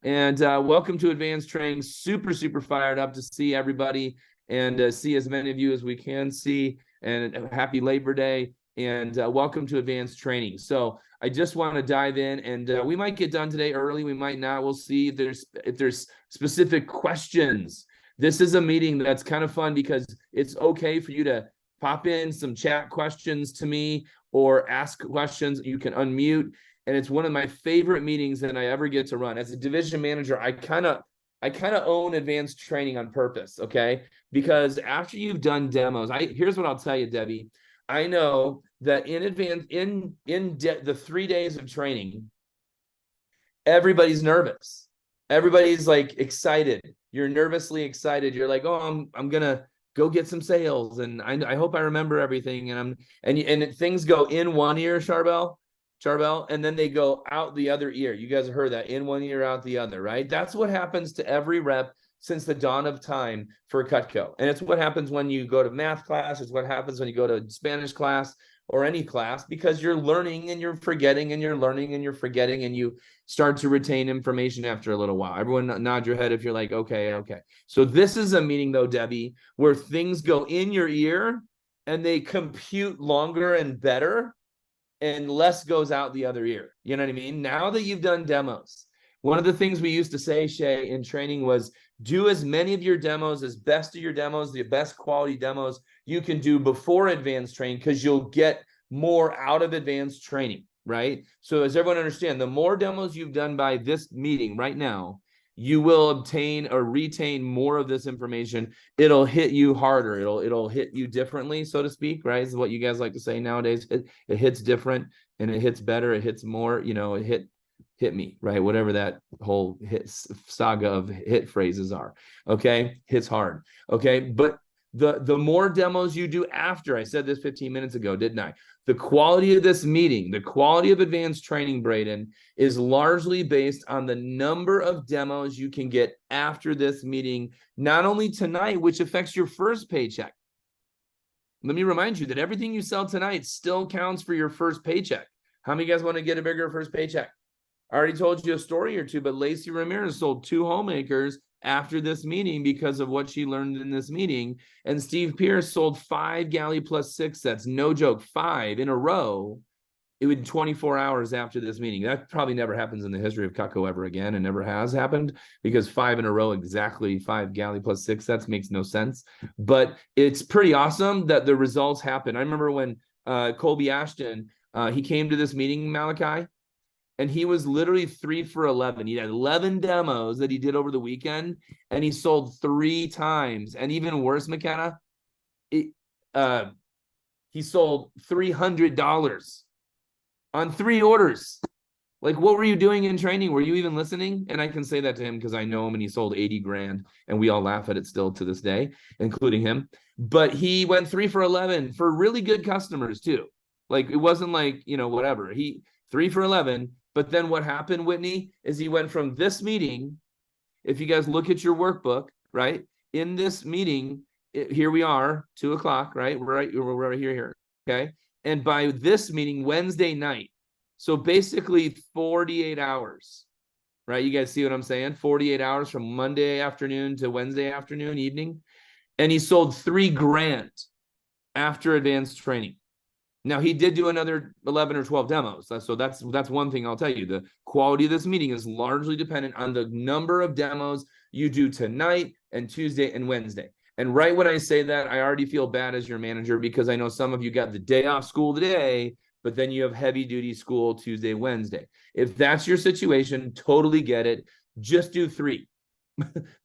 And welcome to Advanced Training. Super fired up to see everybody and see as many of you as we can see. And happy Labor Day. And welcome to Advanced Training. So I just want to dive in, and we might get done today early. We might not. We'll see if there's specific questions. This is a meeting that's kind of fun because it's okay for you to pop in some chat questions to me or ask questions. You can unmute. And it's one of my favorite meetings that I ever get to run. As a division manager, I kind of own Advanced Training on purpose, okay? Because after you've done demos, here's what I'll tell you, Debbie. I know that in advance, the 3 days of training, everybody's nervous. Everybody's like excited. You're nervously excited. You're like, oh, I'm gonna go get some sales, and I hope I remember everything. And things go in one ear, Charbel, and then they go out the other ear. You guys have heard that, in one ear, out the other, right? That's what happens to every rep since the dawn of time for Cutco. And it's what happens when you go to math class. It's what happens when you go to Spanish class or any class, because you're learning and you're forgetting and you're learning and you're forgetting, and you start to retain information after a little while. Everyone nod your head if you're like, okay. So this is a meeting, though, Debbie, where things go in your ear and they compute longer and better, and less goes out the other ear. You know what I mean? Now that you've done demos, one of the things we used to say, Shay, in training was do as many of your demos, as best of your demos, the best quality demos you can do before advanced training, because you'll get more out of advanced training, right? So as everyone understand, the more demos you've done by this meeting right now, you will obtain or retain more of this information. It'll hit you harder. It'll hit you differently, so to speak, right? Is what you guys like to say nowadays. It hits different, and it hits better. It hits more, it hit me, right? Whatever that whole hit saga of hit phrases are. Okay. Hits hard. Okay. But the more demos you do after, I said this 15 minutes ago, didn't I? The quality of this meeting, the quality of advanced training, Braden, is largely based on the number of demos you can get after this meeting, not only tonight, which affects your first paycheck. Let me remind you that everything you sell tonight still counts for your first paycheck. How many of you guys want to get a bigger first paycheck? I already told you a story or two, but Lacey Ramirez sold 2 homemakers after this meeting because of what she learned in this meeting. And Steve Pierce sold 5 Galley Plus 6 sets, no joke, 5 in a row. It would 24 hours after this meeting. That probably never happens in the history of Cutco ever again, and never has happened, because 5 in a row, exactly 5 Galley Plus 6 sets, makes no sense. But it's pretty awesome that the results happen. I remember when Colby Ashton, he came to this meeting, Malachi, and he was literally 3 for 11. He had 11 demos that he did over the weekend, and he sold 3 times. And even worse, McKenna, he sold $300 on 3 orders. Like, what were you doing in training? Were you even listening? And I can say that to him because I know him, and he sold 80 grand, and we all laugh at it still to this day, including him. But he went 3 for 11 for really good customers too. Like, it wasn't like, whatever. He 3 for 11. But then what happened, Whitney, is he went from this meeting. If you guys look at your workbook, right? In this meeting, here we are, 2:00, right? We're right here. Okay. And by this meeting, Wednesday night, so basically 48 hours, right? You guys see what I'm saying? 48 hours from Monday afternoon to Wednesday afternoon, evening. And he sold 3 grand after advanced training. Now, he did do another 11 or 12 demos. So that's one thing I'll tell you. The quality of this meeting is largely dependent on the number of demos you do tonight and Tuesday and Wednesday. And right when I say that, I already feel bad as your manager, because I know some of you got the day off school today, but then you have heavy duty school Tuesday, Wednesday. If that's your situation, totally get it. Just do 3.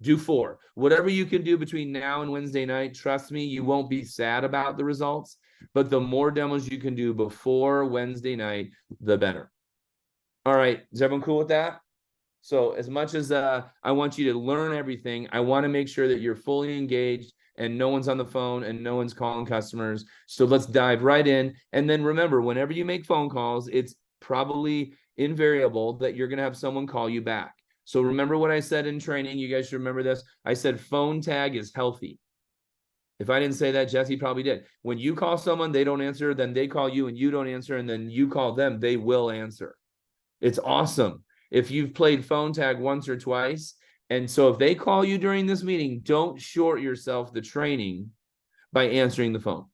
Do 4. Whatever you can do between now and Wednesday night, trust me, you won't be sad about the results. But the more demos you can do before Wednesday night, the better. All right. Is everyone cool with that? So as much as I want you to learn everything, I want to make sure that you're fully engaged and no one's on the phone and no one's calling customers. So let's dive right in. And then remember, whenever you make phone calls, it's probably invariable that you're going to have someone call you back. So remember what I said in training. You guys should remember this. I said phone tag is healthy. If I didn't say that, Jesse probably did. When you call someone, they don't answer, then they call you and you don't answer, and then you call them, they will answer. It's awesome. if you've played phone tag once or twice. And so if they call you during this meeting, don't short yourself the training by answering the phone.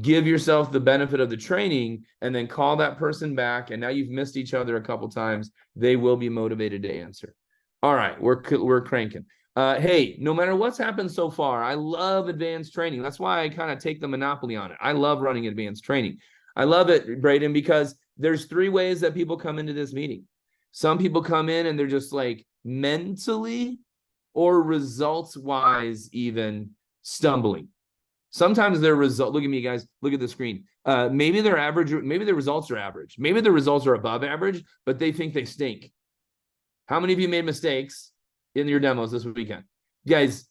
Give yourself the benefit of the training and then call that person back. And now you've missed each other a couple times. They will be motivated to answer. All right, we're cranking. Hey, no matter what's happened so far, I love advanced training. That's why I kind of take the monopoly on it. I love running advanced training. I love it, Braden, because there's 3 ways that people come into this meeting. Some people come in and they're just like mentally or results-wise even stumbling. Sometimes their result, look at me, guys, look at the screen. Maybe they're average, maybe their results are average. Maybe the results are above average, but they think they stink. How many of you made mistakes in your demos this weekend? Guys,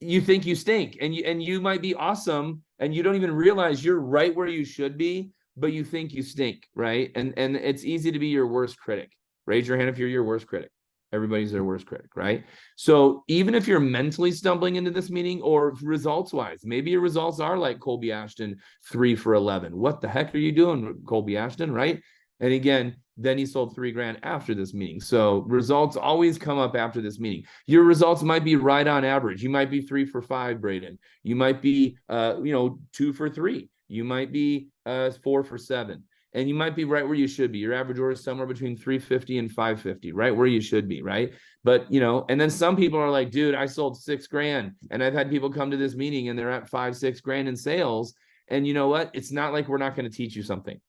you think you stink and you might be awesome and you don't even realize you're right where you should be, but you think you stink, right? And it's easy to be your worst critic. Raise your hand if you're your worst critic. Everybody's their worst critic, right? So even if you're mentally stumbling into this meeting or results-wise, maybe your results are like Colby Ashton, 3 for 11. What the heck are you doing, Colby Ashton, right? And again, then he sold $3,000 after this meeting. So results always come up after this meeting. Your results might be right on average. You might be 3 for 5, Braden. You might be, 2 for 3. You might be 4 for 7. And you might be right where you should be. Your average order is somewhere between 350 and 550, right where you should be, right? But, and then some people are like, dude, I sold $6,000. And I've had people come to this meeting and they're at $5,000-6,000 in sales. And you know what? It's not like we're not going to teach you something.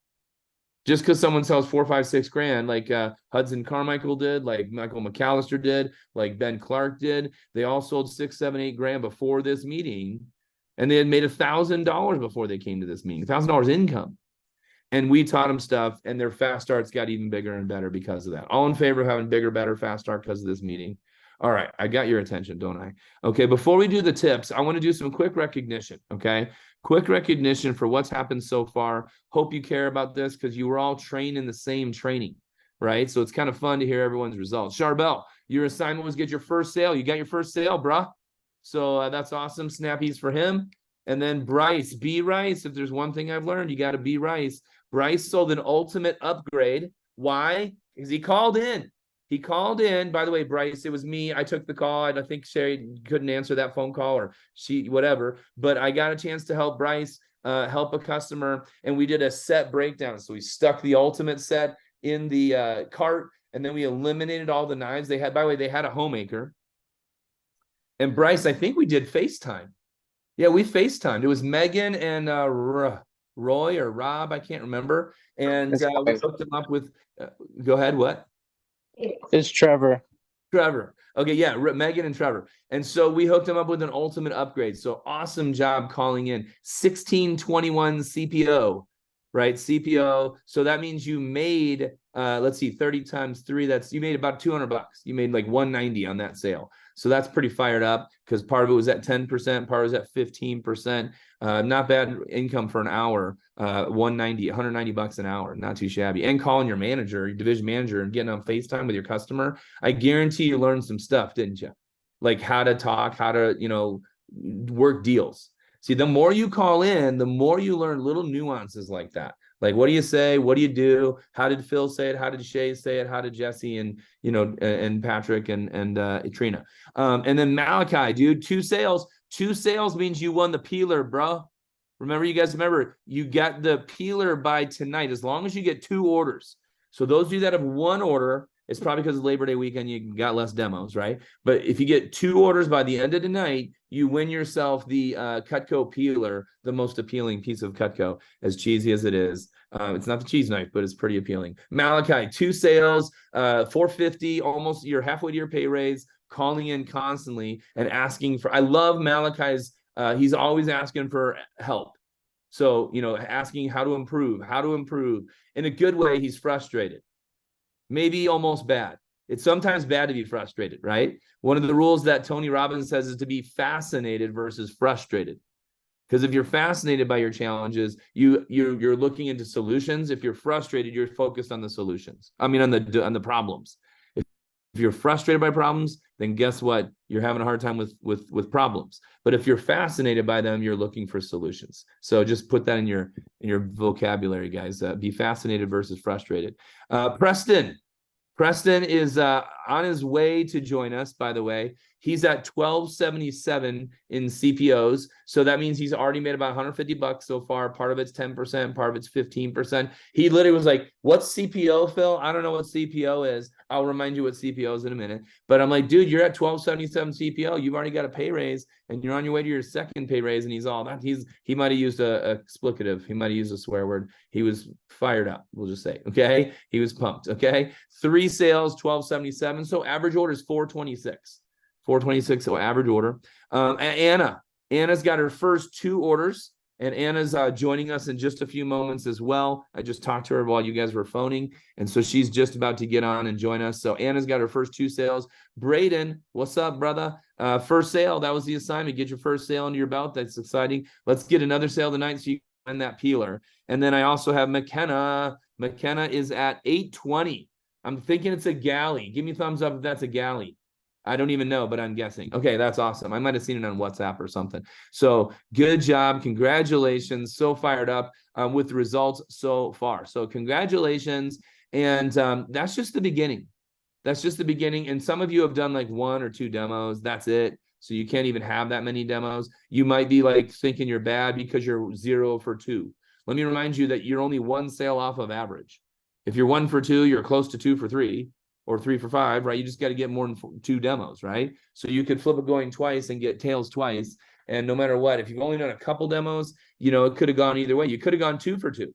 Just because someone sells $4,000-6,000, like Hudson Carmichael did, like Michael McAllister did, like Ben Clark did, they all sold $6,000, $7,000, $8,000 before this meeting. And they had made $1,000 before they came to this meeting, $1,000 income. And we taught them stuff, and their fast starts got even bigger and better because of that. All in favor of having bigger, better, fast start because of this meeting? All right, I got your attention, don't I? Okay, before we do the tips, I want to do some quick recognition, okay? Quick recognition for what's happened so far. Hope you care about this because you were all trained in the same training, right? So it's kind of fun to hear everyone's results. Charbel, your assignment was get your first sale. You got your first sale, bruh. So that's awesome. Snappies for him. And then Bryce, B. Rice. If there's one thing I've learned, you got to be Rice. Bryce sold an ultimate upgrade. Why? Because he called in. He called in. By the way, Bryce, it was me. I took the call. I think Sherry couldn't answer that phone call or she, whatever. But I got a chance to help Bryce help a customer. And we did a set breakdown. So we stuck the ultimate set in the cart. And then we eliminated all the knives they had. By the way, they had a homemaker. And Bryce, I think we did FaceTime. Yeah, we FaceTimed. It was Megan and Roy or Rob, I can't remember. And we hooked them up with, go ahead, what? It's Trevor. Trevor. Okay, yeah, Megan and Trevor. And so we hooked them up with an ultimate upgrade. So awesome job calling in. 1621 CPO, right? CPO. So that means you made, let's see, 30 times 3, you made about $200. You made like 190 on that sale. So that's pretty fired up because part of it was at 10%, part was at 15%. Not bad income for an hour. 190 bucks an hour, not too shabby. And calling your manager, your division manager, and getting on FaceTime with your customer. I guarantee you learned some stuff, didn't you? Like how to talk, how to, work deals. See, the more you call in, the more you learn little nuances like that. Like, what do you say? What do you do? How did Phil say it? How did Shay say it? How did Jesse and, and Patrick and Trina? And then Malachi, dude, 2 sales. 2 sales means you won the peeler, bro. Remember, you got the peeler by tonight, as long as you get 2 orders. So those of you that have 1 order, it's probably because of Labor Day weekend, you got less demos, right? But if you get 2 orders by the end of the night, you win yourself the Cutco peeler, the most appealing piece of Cutco, as cheesy as it is. It's not the cheese knife, but it's pretty appealing. Malachi, 2 sales, $450, almost, you're halfway to your pay raise, calling in constantly and asking for, I love Malachi's, he's always asking for help. So, asking how to improve. In a good way, he's frustrated. Maybe almost bad. It's sometimes bad to be frustrated, right? One of the rules that Tony Robbins says is to be fascinated versus frustrated. Because if you're fascinated by your challenges, you're looking into solutions. If you're frustrated, you're focused on the solutions. I mean, on the problems. If you're frustrated by problems, then guess what? You're having a hard time with problems. But if you're fascinated by them, you're looking for solutions. So just put that in your vocabulary, guys. Be fascinated versus frustrated. Preston, Preston is on his way to join us, by the way. He's at 1277 in CPOs. So that means he's already made about 150 bucks so far. Part of it's 10%, part of it's 15%. He literally was like, what's CPO, Phil? I don't know what CPO is. I'll remind you what CPO is in a minute. But I'm like, dude, you're at 1277 CPO. You've already got a pay raise and you're on your way to your second pay raise. And he's all that. He might have used a explicative. He might have used a swear word. He was fired up, we'll just say. Okay. He was pumped. Okay. 3 sales, 1277. So average order is 426. 426, so average order. Anna's got her first 2 orders, and Anna's joining us in just a few moments as well. I just talked to her while you guys were phoning, and so she's just about to get on and join us. So Anna's got her first 2 sales. Braden, what's up, brother? First sale, that was the assignment. Get your first sale under your belt. That's exciting. Let's get another sale tonight so you can find that peeler. And then I also have McKenna. McKenna is at 820. I'm thinking it's a galley. Give me a thumbs up if that's a galley. I don't even know, but I'm guessing. Okay, that's awesome. I might have seen it on WhatsApp or something. So good job. Congratulations. So fired up with the results so far. So congratulations. And that's just the beginning. That's just the beginning. And some of you have done like 1 or 2 demos. That's it. So you can't even have that many demos. You might be like thinking you're bad because you're 0 for 2. Let me remind you that you're only 1 sale off of average. If you're 1 for 2, you're close to 2 for 3. Or 3 for 5, right? You just got to get more than 2 demos, right? So you could flip it going twice and get tails twice. And no matter what, if you've only done a couple demos, it could have gone either way. You could have gone 2 for 2,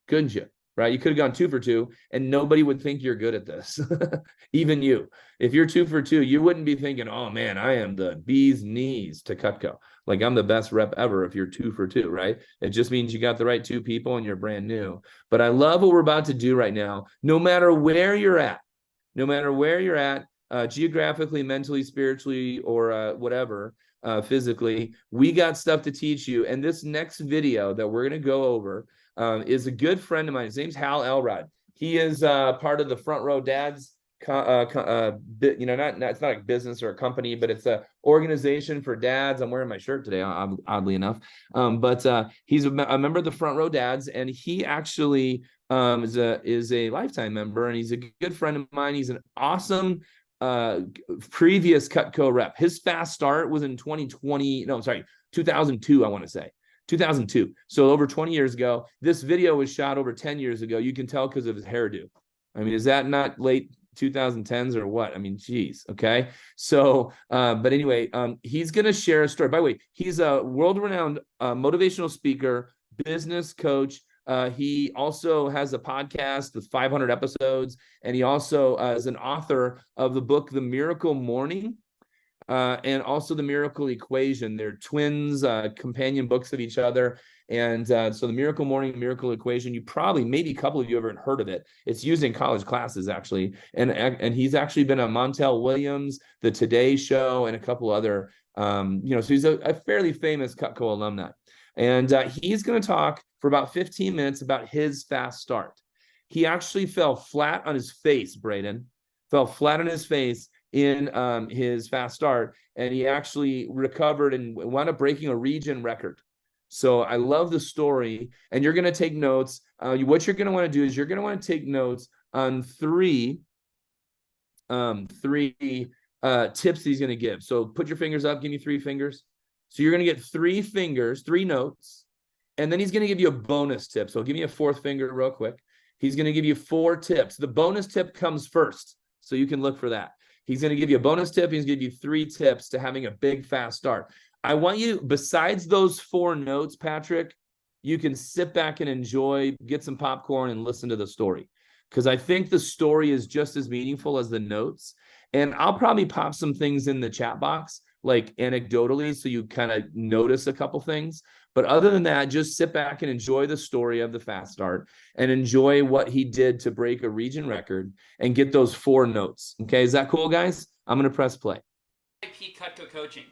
couldn't you? Right? You could have gone 2 for 2, and nobody would think you're good at this. Even you. If you're 2 for 2, you wouldn't be thinking, oh man, I am the bee's knees to Cutco. Like I'm the best rep ever if you're 2 for 2, right? It just means you got the right 2 people and you're brand new. But I love what we're about to do right now. No matter where you're at, geographically, mentally, spiritually, or whatever, physically, we got stuff to teach you. And this next video that we're going to go over is a good friend of mine. His name's Hal Elrod. He is part of the Front Row Dads. It's not a business or a company, but it's a organization for dads. I'm wearing my shirt today, oddly enough. But he's a member of the Front Row Dads, and he actually is a lifetime member, and he's a good friend of mine. He's an awesome previous Cutco rep. His fast start was in 2002, I want to say. 2002. So over 20 years ago. This video was shot over 10 years ago. You can tell because of his hairdo. I mean, is that not late 2010s or what? I mean, geez. Okay. So, but anyway, he's going to share a story. By the way, he's a world-renowned motivational speaker, business coach. He also has a podcast with 500 episodes, and he also is an author of the book, The Miracle Morning, and also The Miracle Equation. They're twins, companion books of each other. And so The Miracle Morning, Miracle Equation, maybe a couple of you haven't heard of it. It's used in college classes, actually. And he's actually been on Montel Williams, The Today Show, and a couple other, so he's a fairly famous Cutco alumni. And he's going to talk for about 15 minutes about his fast start. He actually fell flat on his face, Braden, fell flat on his face in his fast start, and he actually recovered and wound up breaking a region record. So I love the story, and you're going to take notes. What you're going to want to do is you're going to want to take notes on three tips he's going to give. So put your fingers up, give me 3 fingers. So you're going to get 3 fingers, 3 notes, and then he's going to give you a bonus tip. So give me a 4th finger real quick. He's going to give you 4 tips. The bonus tip comes first, so you can look for that. He's going to give you a bonus tip. He's going to give you 3 tips to having a big, fast start. I want you, besides those 4 notes, Patrick, you can sit back and enjoy, get some popcorn and listen to the story. Because I think the story is just as meaningful as the notes. And I'll probably pop some things in the chat box, like anecdotally, so you kind of notice a couple things. But other than that, just sit back and enjoy the story of the fast start and enjoy what he did to break a region record and get those 4 notes. Okay, is that cool, guys? I'm going to press play. IP Cutco Coaching.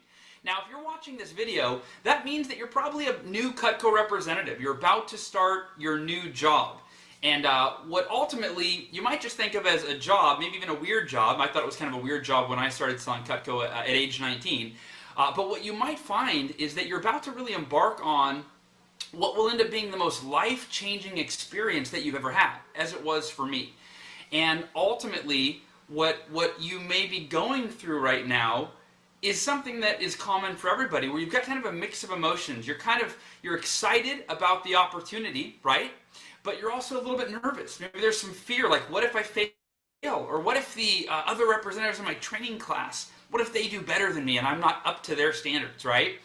Now, if you're watching this video, that means that you're probably a new Cutco representative. You're about to start your new job. And what ultimately you might just think of as a job, maybe even a weird job. I thought it was kind of a weird job when I started selling Cutco at age 19. But what you might find is that you're about to really embark on what will end up being the most life-changing experience that you've ever had, as it was for me. And ultimately, what you may be going through right now is something that is common for everybody, where you've got kind of a mix of emotions. You're excited about the opportunity, right? But you're also a little bit nervous. Maybe there's some fear, like what if I fail? Or what if the other representatives in my training class, what if they do better than me and I'm not up to their standards, right?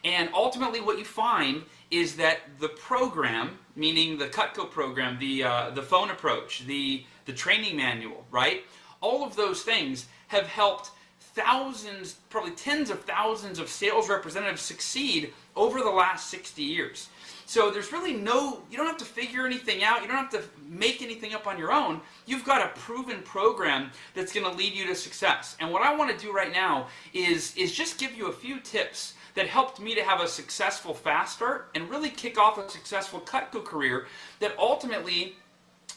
And ultimately what you find is that the program, meaning the Cutco program, the phone approach, the training manual, right? All of those things have helped thousands, probably tens of thousands of sales representatives succeed over the last 60 years. So there's really you don't have to figure anything out. You don't have to make anything up on your own. You've got a proven program that's going to lead you to success. And what I want to do right now is just give you a few tips that helped me to have a successful fast start and really kick off a successful Cutco career that ultimately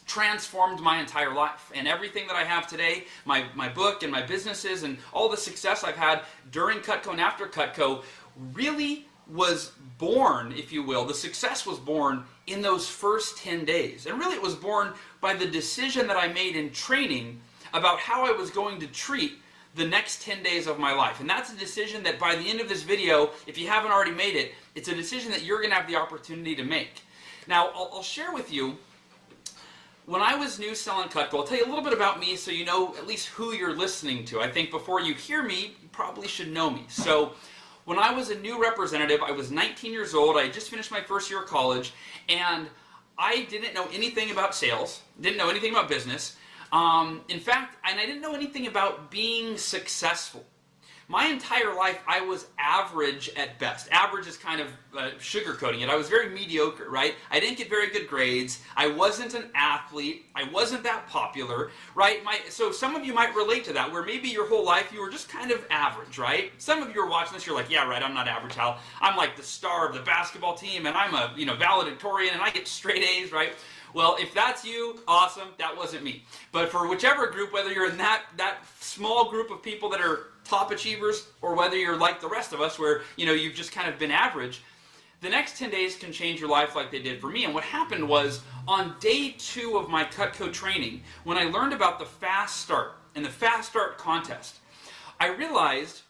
transformed my entire life. And everything that I have today, my book and my businesses and all the success I've had during Cutco and after Cutco really was born, if you will, the success was born in those first 10 days. And really it was born by the decision that I made in training about how I was going to treat the next 10 days of my life. And that's a decision that by the end of this video, if you haven't already made it, it's a decision that you're going to have the opportunity to make. Now, I'll share with you, when I was new selling Cutco, I'll tell you a little bit about me so you know at least who you're listening to. I think before you hear me, you probably should know me. So, when I was a new representative, I was 19 years old, I had just finished my first year of college, and I didn't know anything about sales, didn't know anything about business. In fact, and I didn't know anything about being successful. My entire life, I was average at best. Average is kind of sugarcoating it. I was very mediocre, right? I didn't get very good grades. I wasn't an athlete. I wasn't that popular, right? So some of you might relate to that, where maybe your whole life you were just kind of average, right? Some of you are watching this, you're like, yeah, right, I'm not average, Hal. I'm like the star of the basketball team, and I'm a valedictorian, and I get straight A's, right? Well, if that's you, awesome. That wasn't me. But for whichever group, whether you're in that small group of people that are top achievers, or whether you're like the rest of us where you've just kind of been average, the next 10 days can change your life like they did for me. And what happened was, on day 2 of my Cutco training, when I learned about the Fast Start and the Fast Start contest, I realized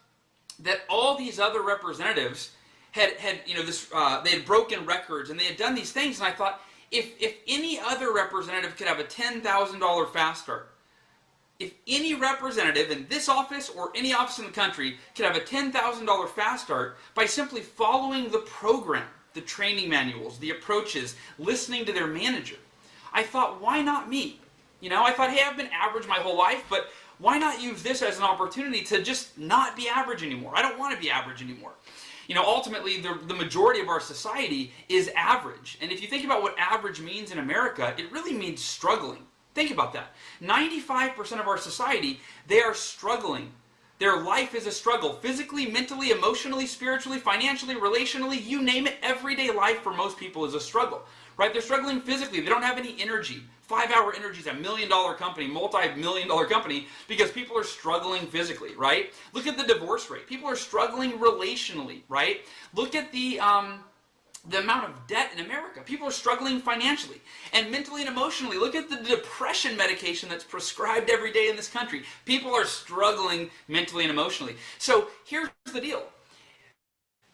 that all these other representatives had they had broken records and they had done these things, and I thought, if any other representative could have a $10,000 Fast Start, if any representative in this office or any office in the country could have a $10,000 Fast Start by simply following the program, the training manuals, the approaches, listening to their manager, I thought, why not me? I thought, hey, I've been average my whole life, but why not use this as an opportunity to just not be average anymore? I don't want to be average anymore. Ultimately, the majority of our society is average. And if you think about what average means in America, it really means struggling. Think about that. 95% of our society, they are struggling. Their life is a struggle. Physically, mentally, emotionally, spiritually, financially, relationally, you name it, everyday life for most people is a struggle. Right? They're struggling physically. They don't have any energy. 5-Hour Energy is a $1 million company, multi-million-dollar company, because people are struggling physically, right? Look at the divorce rate. People are struggling relationally, right? Look at the amount of debt in America. People are struggling financially and mentally and emotionally. Look at the depression medication that's prescribed every day in this country. People are struggling mentally and emotionally. So here's the deal.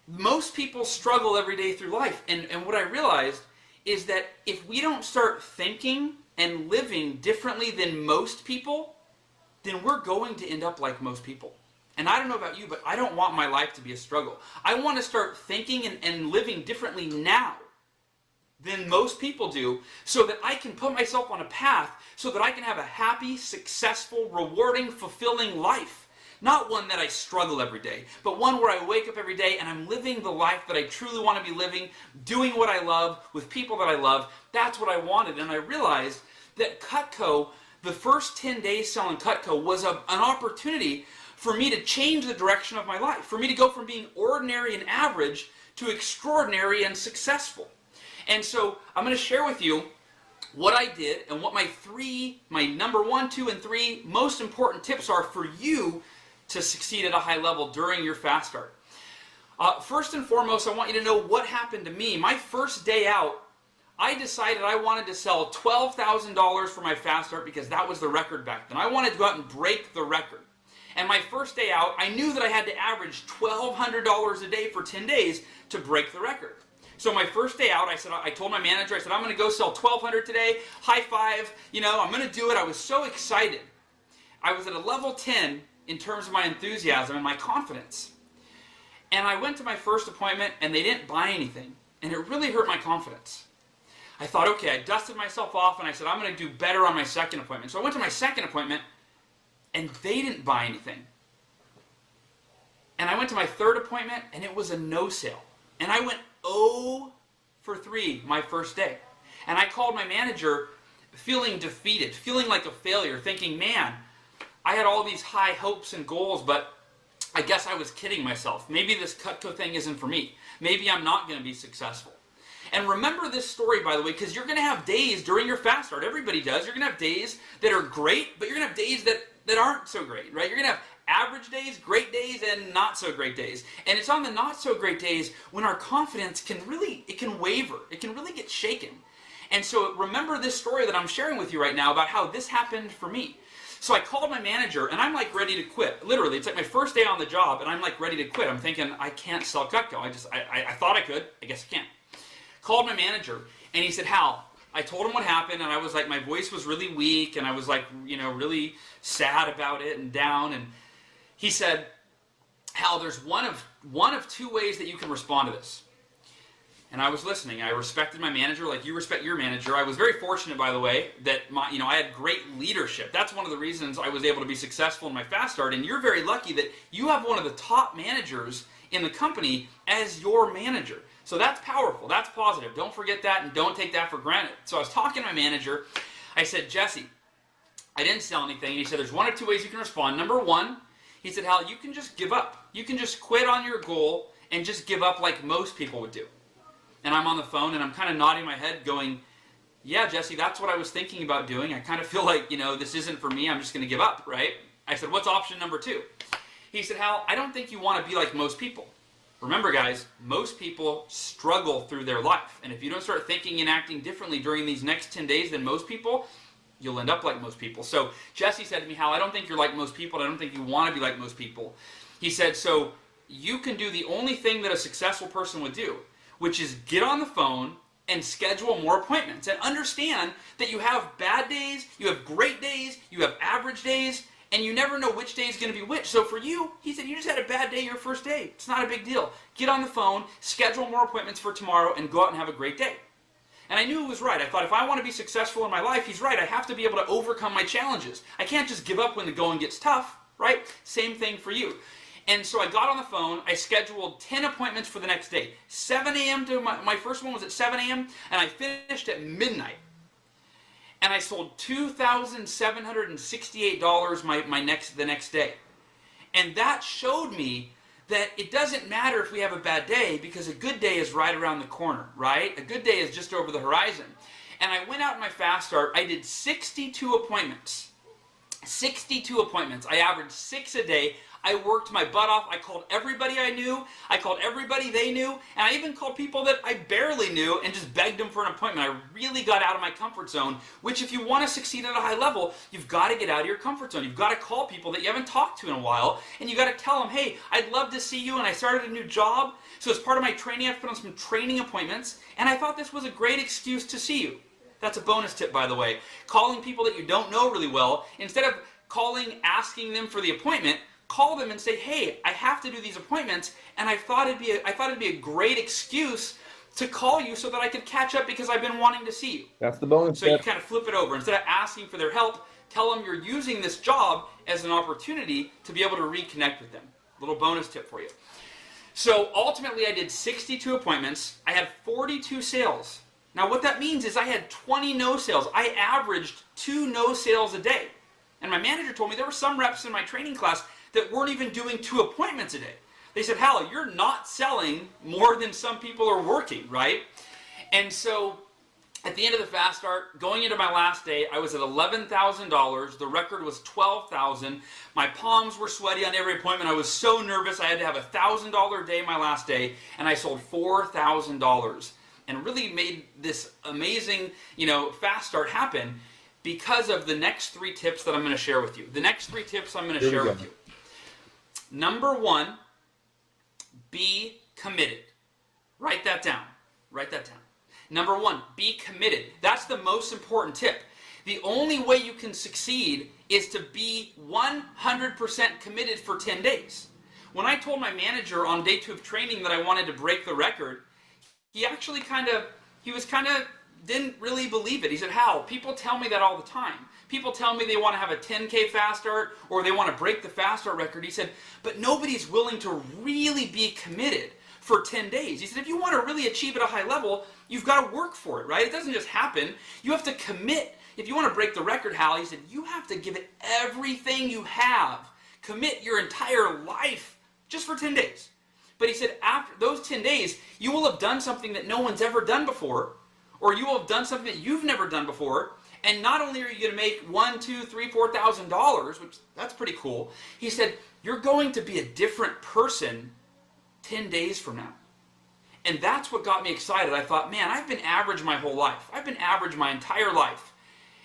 Most people struggle every day through life. And what I realized is that if we don't start thinking and living differently than most people, then we're going to end up like most people. And I don't know about you, but I don't want my life to be a struggle. I want to start thinking and living differently now than most people do, so that I can put myself on a path so that I can have a happy, successful, rewarding, fulfilling life. Not one that I struggle every day, but one where I wake up every day and I'm living the life that I truly want to be living, doing what I love, with people that I love. That's what I wanted. And I realized that Cutco, the first 10 days selling Cutco, was an opportunity for me to change the direction of my life, for me to go from being ordinary and average to extraordinary and successful. And so I'm going to share with you what I did and what my number 1, 2, and 3 most important tips are for you to succeed at a high level during your Fast Start. First and foremost, I want you to know what happened to me. My first day out, I decided I wanted to sell $12,000 for my fast start because that was the record back then. I wanted to go out and break the record. And my first day out, I knew that I had to average $1,200 a day for 10 days to break the record. So my first day out, I told my manager, I said, I'm going to go sell 1,200 today, high five, I'm going to do it. I was so excited. I was at a level 10 in terms of my enthusiasm and my confidence. And I went to my first appointment and they didn't buy anything. And it really hurt my confidence. I thought, okay, I dusted myself off and I said, I'm going to do better on my second appointment. So I went to my second appointment and they didn't buy anything. And I went to my third appointment and it was a no sale. And I went 0 for 3 my first day. And I called my manager feeling defeated, feeling like a failure, thinking, man, I had all these high hopes and goals, but I guess I was kidding myself. Maybe this Cutco thing isn't for me. Maybe I'm not going to be successful. And remember this story, by the way, because you're going to have days during your fast start. Everybody does. You're going to have days that are great, but you're going to have days that aren't so great, right? You're going to have average days, great days, and not so great days. And it's on the not so great days when our confidence can waver. It can really get shaken. And so remember this story that I'm sharing with you right now about how this happened for me. So I called my manager and I'm like ready to quit. Literally, it's like my first day on the job and I'm like ready to quit. I'm thinking, I can't sell Cutco. I thought I could. I guess I can't. Called my manager and he said, Hal, I told him what happened and I was like, my voice was really weak and I was like, really sad about it and down. And he said, Hal, there's one of 2 ways that you can respond to this. And I was listening. I respected my manager like you respect your manager. I was very fortunate, by the way, that I had great leadership. That's one of the reasons I was able to be successful in my fast start. And you're very lucky that you have one of the top managers in the company as your manager. So that's powerful. That's positive. Don't forget that and don't take that for granted. So I was talking to my manager. I said, Jesse, I didn't sell anything. And he said, there's 1 or 2 ways you can respond. Number 1, he said, Hal, you can just give up. You can just quit on your goal and just give up like most people would do. And I'm on the phone and I'm kind of nodding my head going, yeah, Jesse, that's what I was thinking about doing. I kind of feel like, this isn't for me. I'm just going to give up, right? I said, what's option number 2? He said, Hal, I don't think you want to be like most people. Remember, guys, most people struggle through their life. And if you don't start thinking and acting differently during these next 10 days than most people, you'll end up like most people. So Jesse said to me, Hal, I don't think you're like most people. I don't think you want to be like most people. He said, so you can do the only thing that a successful person would do, which is get on the phone and schedule more appointments and understand that you have bad days, you have great days, you have average days, and you never know which day is going to be which. So for you, he said, you just had a bad day your first day. It's not a big deal. Get on the phone, schedule more appointments for tomorrow, and go out and have a great day. And I knew he was right. I thought if I want to be successful in my life, he's right. I have to be able to overcome my challenges. I can't just give up when the going gets tough, right? Same thing for you. And so I got on the phone, I scheduled 10 appointments for the next day. 7 a.m. to my first one was at 7 a.m. and I finished at midnight. And I sold $2,768 the next day. And that showed me that it doesn't matter if we have a bad day because a good day is right around the corner, right? A good day is just over the horizon. And I went out in my fast start, I did 62 appointments. 62 appointments. I averaged 6 a day. I worked my butt off. I called everybody I knew. I called everybody they knew. And I even called people that I barely knew and just begged them for an appointment. I really got out of my comfort zone, which if you want to succeed at a high level, you've got to get out of your comfort zone. You've got to call people that you haven't talked to in a while, and you've got to tell them, hey, I'd love to see you, and I started a new job. So as part of my training, I've put on some training appointments, and I thought this was a great excuse to see you. That's a bonus tip, by the way. Calling people that you don't know really well, instead of calling, asking them for the appointment, call them and say, hey, I have to do these appointments, and I thought it'd be a great excuse to call you so that I could catch up because I've been wanting to see you. That's the bonus So tip. you kind of flip it over. Instead of asking for their help, tell them you're using this job as an opportunity to be able to reconnect with them. Little bonus tip for you. So ultimately I did 62 appointments. I had 42 sales. Now what that means is I had 20 no sales. I averaged 2 no sales a day. And my manager told me there were some reps in my training class that weren't even doing 2 appointments a day. They said, Hal, you're not selling more than some people are working, right? And so at the end of the fast start, going into my last day, I was at $11,000. The record was $12,000. My palms were sweaty on every appointment. I was so nervous. I had to have a $1,000 day my last day, and I sold $4,000. and really made this amazing, fast start happen because of the next 3 tips that I'm going to share with you. The next 3 tips I'm going to share with you. Number 1, be committed. Write that down. Write that down. Number 1, be committed. That's the most important tip. The only way you can succeed is to be 100% committed for 10 days. When I told my manager on day 2 of training that I wanted to break the record, he actually didn't really believe it. He said, Hal, people tell me that all the time. People tell me they want to have a 10K fast start or they want to break the fast start record. He said, but nobody's willing to really be committed for 10 days. He said, if you want to really achieve at a high level, you've got to work for it, right? It doesn't just happen. You have to commit. If you want to break the record, Hal, he said, you have to give it everything you have. Commit your entire life just for 10 days. But he said, after those 10 days, you will have done something that no one's ever done before, or you will have done something that you've never done before, and not only are you going to make $1,000, $2,000, $3,000, $4,000, which that's pretty cool, he said, you're going to be a different person 10 days from now. And that's what got me excited. I thought, man, I've been average my whole life. I've been average my entire life.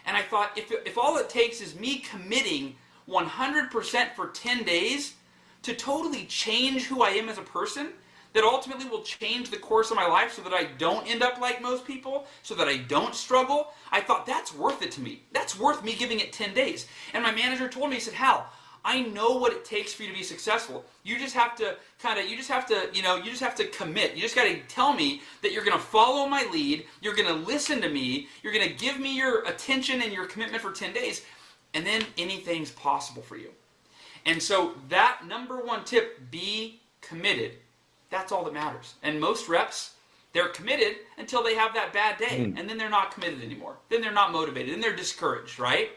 And I thought, if all it takes is me committing 100% for 10 days to totally change who I am as a person, that ultimately will change the course of my life so that I don't end up like most people, so that I don't struggle, I thought that's worth it to me. That's worth me giving it 10 days. And my manager told me, he said, Hal, I know what it takes for you to be successful. You just have to commit. You just have to tell me that you're going to follow my lead, you're going to listen to me, you're going to give me your attention and your commitment for 10 days, and then anything's possible for you. And so that number 1 tip, be committed. That's all that matters. And most reps, they're committed until they have that bad day, and then they're not committed anymore. Then they're not motivated, then they're discouraged, right?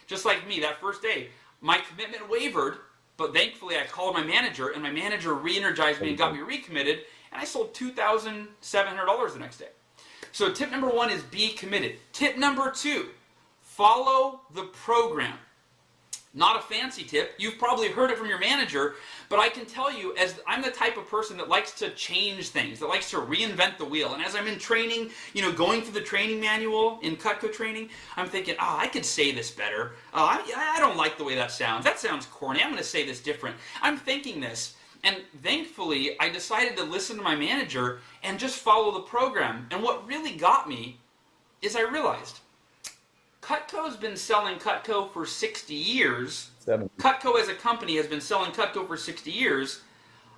Just like me, that first day, my commitment wavered, but thankfully I called my manager, and my manager re-energized me and got me recommitted, and I sold $2,700 the next day. So tip number 1 is be committed. Tip number 2, follow the program. Not a fancy tip. You've probably heard it from your manager, but I can tell you, as I'm the type of person that likes to change things, that likes to reinvent the wheel. And as I'm in training, going through the training manual in Cutco training, I'm thinking, I could say this better. I don't like the way that sounds. That sounds corny. I'm going to say this different. I'm thinking this. And thankfully, I decided to listen to my manager and just follow the program. And what really got me is I realized Cutco's been selling Cutco for 60 years. 70. Cutco as a company has been selling Cutco for 60 years.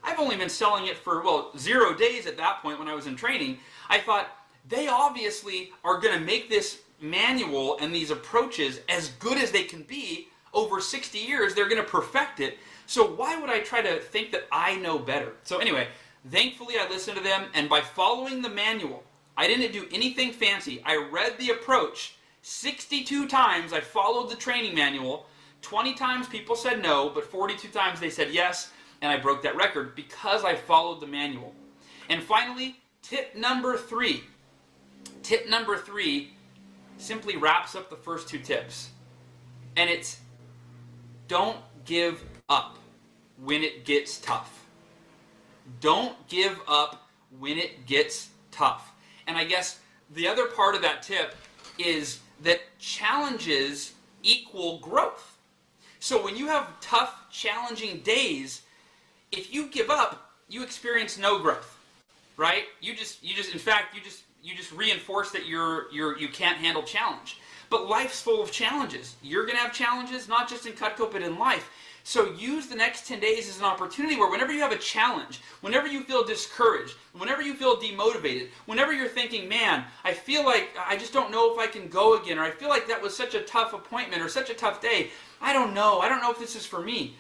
I've only been selling it for, 0 days at that point when I was in training. I thought, they obviously are going to make this manual and these approaches as good as they can be over 60 years. They're going to perfect it. So why would I try to think that I know better? So anyway, thankfully I listened to them, and by following the manual, I didn't do anything fancy. I read the approach 62 times. I followed the training manual. 20 times people said no, but 42 times they said yes, and I broke that record because I followed the manual. And finally, tip number 3. Tip number 3 simply wraps up the first 2 tips. And it's, don't give up when it gets tough. Don't give up when it gets tough. And I guess the other part of that tip is that challenges equal growth. So when you have tough, challenging days, if you give up, you experience no growth, right? You just reinforce that you can't handle challenge. But life's full of challenges. You're going to have challenges, not just in Cutco, but in life. So use the next 10 days as an opportunity where whenever you have a challenge, whenever you feel discouraged, whenever you feel demotivated, whenever you're thinking, man, I feel like I just don't know if I can go again, or I feel like that was such a tough appointment or such a tough day, I don't know if this is for me.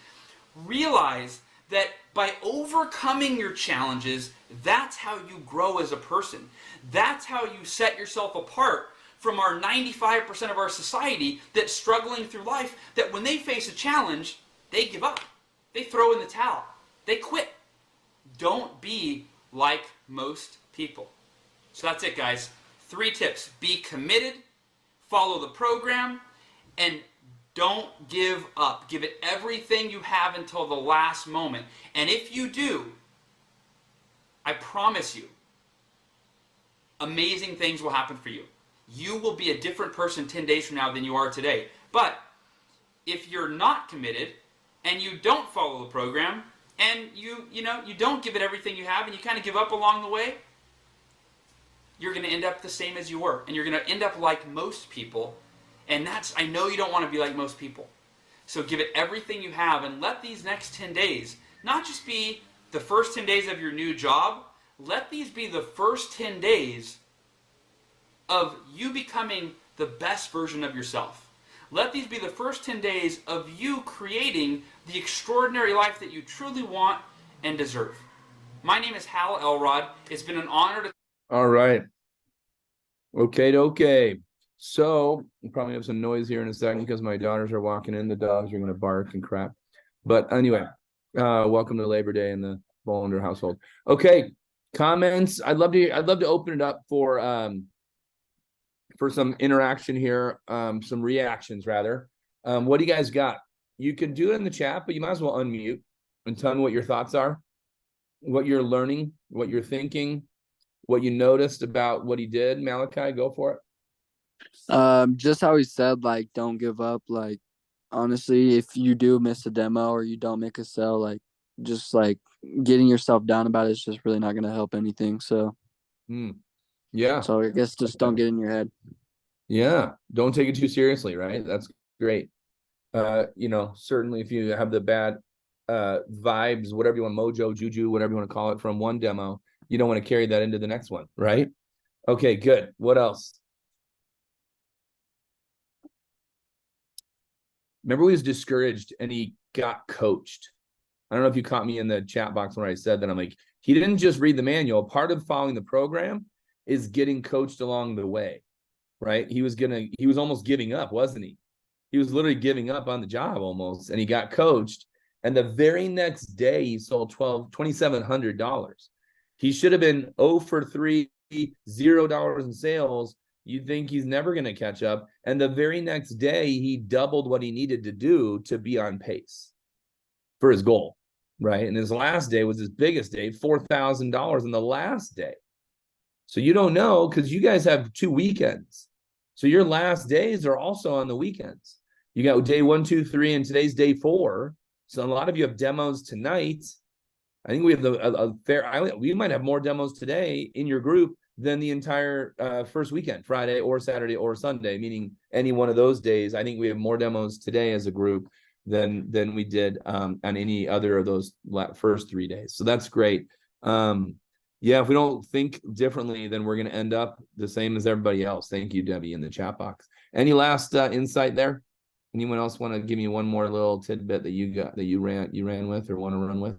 Realize that by overcoming your challenges, that's how you grow as a person. That's how you set yourself apart from our 95% of our society that's struggling through life, that when they face a challenge, they give up. They throw in the towel. They quit. Don't be like most people. So that's it, guys. 3 tips. Be committed, follow the program, and don't give up. Give it everything you have until the last moment. And if you do, I promise you, amazing things will happen for you. You will be a different person 10 days from now than you are today. But if you're not committed and you don't follow the program and you don't give it everything you have and you kind of give up along the way, you're going to end up the same as you were, and you're going to end up like most people. And I know you don't want to be like most people. So give it everything you have and let these next 10 days not just be the first 10 days of your new job. Let these be the first 10 days of you becoming the best version of yourself. Let these be the first 10 days of you creating the extraordinary life that you truly want and deserve. My name is Hal Elrod. It's been an honor to... All right. Okay. So you probably have some noise here in a second because my daughters are walking in. The dogs are going to bark and crap. But anyway, welcome to Labor Day in the Bolander household. Okay, comments. I'd love to open it up for some interaction here, some reactions rather. What do you guys got? You can do it in the chat, but you might as well unmute and tell me what your thoughts are, what you're learning, what you're thinking, what you noticed about what he did. Malachi, go for it. Just how he said, like, don't give up. Like, honestly, if you do miss a demo or you don't make a sell, like, just like getting yourself down about it is just really not going to help anything. So, yeah. So I guess just don't get in your head. Yeah. Don't take it too seriously, right? That's great. Certainly if you have the bad vibes, whatever you want, mojo, juju, whatever you want to call it, from one demo, you don't want to carry that into the next one, right? Okay, good. What else? Remember, he was discouraged and he got coached. I don't know if you caught me in the chat box when I said that. I'm like, he didn't just read the manual. Part of following the program is getting coached along the way, right? He was almost giving up, wasn't he? He was literally giving up on the job almost, and he got coached. And the very next day, he sold $2,700. He should have been 0 for 3, $0 in sales. You think he's never going to catch up. And the very next day, he doubled what he needed to do to be on pace for his goal, right? And his last day was his biggest day, $4,000 in the last day. So you don't know, because you guys have 2 weekends. So your last days are also on the weekends. You got day 1, 2, 3, and today's day 4. So a lot of you have demos tonight. I think we have we might have more demos today in your group than the entire first weekend, Friday or Saturday or Sunday, meaning any one of those days. I think we have more demos today as a group than we did on any other of those first 3 days. So that's great. Yeah, if we don't think differently, then we're going to end up the same as everybody else. Thank you, Debbie, in the chat box. Any last insight there? Anyone else want to give me one more little tidbit that you got, that you ran with or want to run with?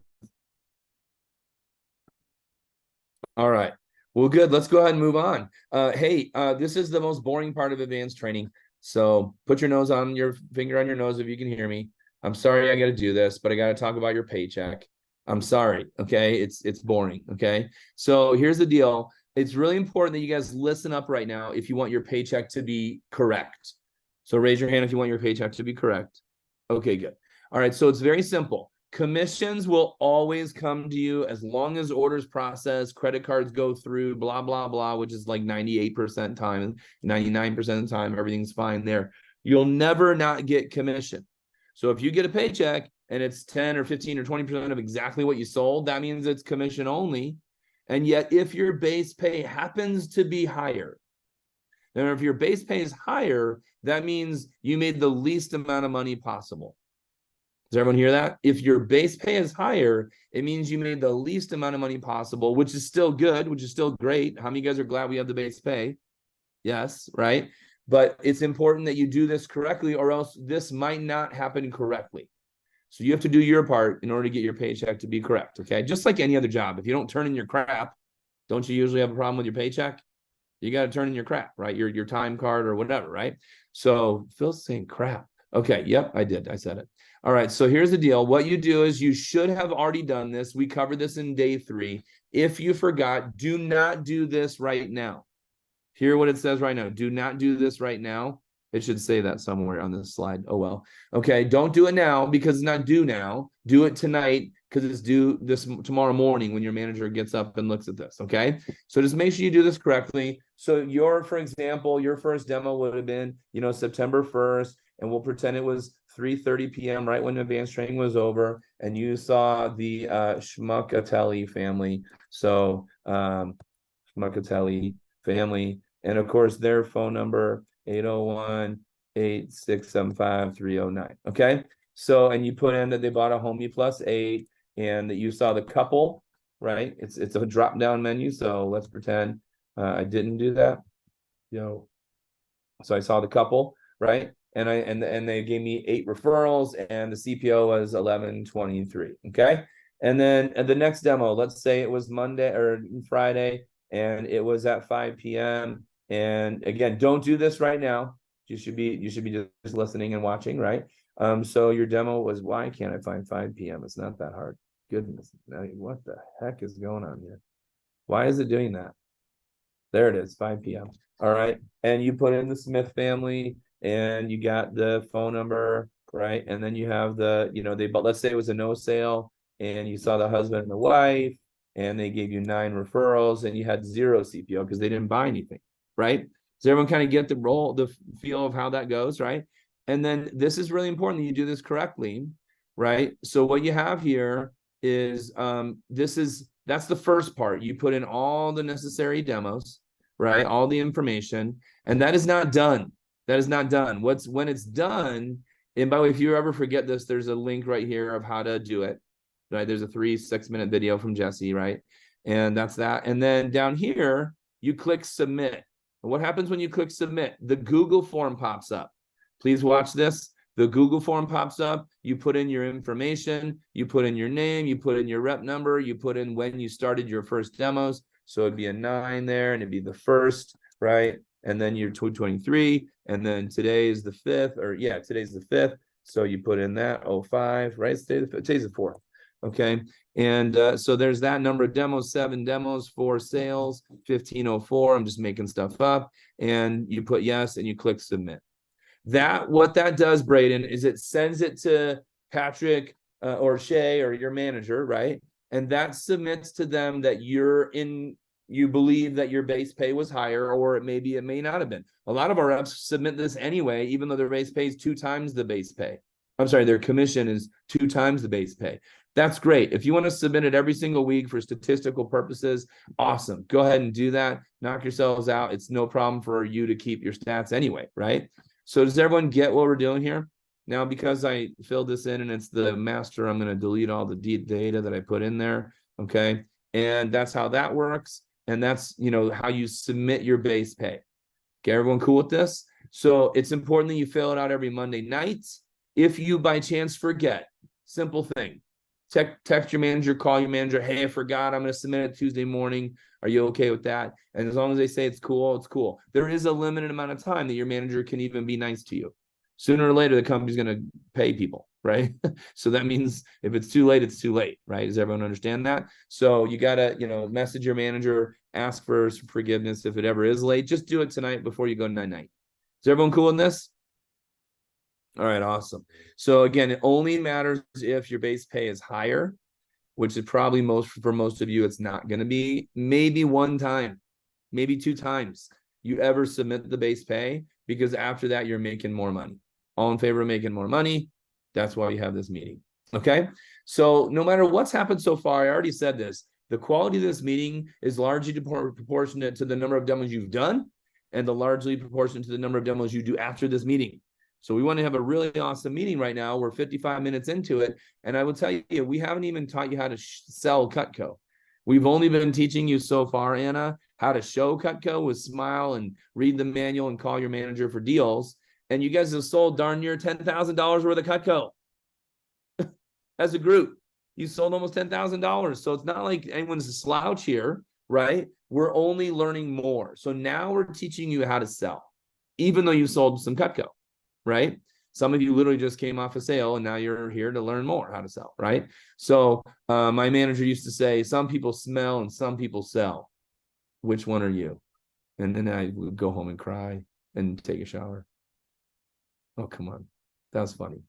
All right. Well, good. Let's go ahead and move on. Hey, this is the most boring part of advanced training. So put your finger on your nose if you can hear me. I'm sorry I got to do this, but I got to talk about your paycheck. I'm sorry. Okay. It's boring. Okay. So here's the deal. It's really important that you guys listen up right now if you want your paycheck to be correct. So raise your hand if you want your paycheck to be correct. Okay, good. All right. So it's very simple. Commissions will always come to you as long as orders process, credit cards go through, blah, blah, blah, which is like 98% time, 99% of the time, everything's fine there. You'll never not get commission. So if you get a paycheck and it's 10 or 15 or 20% of exactly what you sold, that means it's commission only. And yet if your base pay happens to be higher, then if your base pay is higher, that means you made the least amount of money possible. Does everyone hear that? If your base pay is higher, it means you made the least amount of money possible, which is still good, which is still great. How many of you guys are glad we have the base pay? Yes, right? But it's important that you do this correctly, or else this might not happen correctly. So you have to do your part in order to get your paycheck to be correct, okay? Just like any other job. If you don't turn in your crap, don't you usually have a problem with your paycheck? You got to turn in your crap, right? Your time card or whatever, right? So Phil's saying crap. Okay, yep, I did. I said it. All right, so here's the deal. What you do is you should have already done this. We covered this in day 3. If you forgot, do not do this right now. Hear what it says right now. Do not do this right now. It should say that somewhere on this slide. Oh, well. Okay, don't do it now because it's not due now. Do it tonight because it's due this tomorrow morning when your manager gets up and looks at this. Okay. So just make sure you do this correctly. So for example, your first demo would have been, September 1st, and we'll pretend it was 3:30 p.m. right when advanced training was over, and you saw the Schmuckatelli family. So Schmuckatelli family, and of course their phone number 801-8675309. Okay. So, and you put in that they bought a Homey Plus 8, and that you saw the couple, right? It's a drop down menu. So let's pretend I didn't do that. So I saw the couple, right? And they gave me 8 referrals, and the CPO was 1123. Okay. And then the next demo, let's say it was Monday or Friday, and it was at 5 p.m. And again, don't do this right now. You should be just listening and watching, right? So your demo was, why can't I find 5 p.m.? It's not that hard. Goodness, what the heck is going on here? Why is it doing that? There it is, 5 p.m. All right. And you put in the Smith family, and you got the phone number, right? And then you have but let's say it was a no sale, and you saw the husband and the wife, and they gave you 9 referrals, and you had 0 CPO because they didn't buy anything, right? Does everyone kind of get the feel of how that goes, right? And then this is really important that you do this correctly, right? So what you have here is that's the first part. You put in all the necessary demos, right? All the information, and that is not done. That is not done. When it's done, and by the way, if you ever forget this, there's a link right here of how to do it, right? There's a 6-minute video from Jesse, right? And that's that. And then down here, you click submit. And what happens when you click submit? The Google form pops up. Please watch this. The Google form pops up. You put in your information. You put in your name. You put in your rep number. You put in when you started your first demos. So it'd be a 9 there, and it'd be the first, right? And then you're 223, and then today is the 5th, today's the 5th. So you put in that 05, right? Today's the 4th. Okay. And so there's that number of demos, 7 demos, 4 sales, 1504. I'm just making stuff up. And you put yes, and you click submit. What that does, Braden, is it sends it to Patrick or Shay or your manager, right? And that submits to them that you believe that your base pay was higher, or it may not have been. A lot of our reps submit this anyway, even though their base pay is 2 times the base pay. I'm sorry, their commission is 2 times the base pay. That's great. If you want to submit it every single week for statistical purposes, awesome. Go ahead and do that. Knock yourselves out. It's no problem for you to keep your stats anyway, right? So does everyone get what we're doing here? Now, because I filled this in and it's the master, I'm going to delete all the data that I put in there. Okay. And that's how that works. And that's, how you submit your base pay. Okay. Everyone cool with this? So it's important that you fill it out every Monday night. If you by chance forget, simple thing, text your manager, call your manager. Hey, I forgot. I'm going to submit it Tuesday morning. Are you okay with that? And as long as they say it's cool, it's cool. There is a limited amount of time that your manager can even be nice to you. Sooner or later, the company's going to pay people, right? So that means if it's too late, it's too late, right? Does everyone understand that? So you got to, message your manager, ask for forgiveness if it ever is late. Just do it tonight before you go night-night. Is everyone cool in this? All right, awesome. So again, it only matters if your base pay is higher, which is probably for most of you, it's not going to be. Maybe 1 time, maybe 2 times you ever submit the base pay, because after that, you're making more money. All in favor of making more money? That's why we have this meeting. Okay. So no matter what's happened so far, I already said this, the quality of this meeting is largely proportionate to the number of demos you've done, and largely proportionate to the number of demos you do after this meeting. So we want to have a really awesome meeting right now. We're 55 minutes into it. And I will tell you, we haven't even taught you how to sell Cutco. We've only been teaching you so far, Anna, how to show Cutco with Smile and read the manual and call your manager for deals. And you guys have sold darn near $10,000 worth of Cutco. As a group, you sold almost $10,000. So it's not like anyone's a slouch here, right? We're only learning more. So now we're teaching you how to sell, even though you sold some Cutco. Right? Some of you literally just came off a sale, and now you're here to learn more how to sell, right? So my manager used to say, some people smell and some people sell. Which one are you? And then I would go home and cry and take a shower. Oh, come on. That was funny.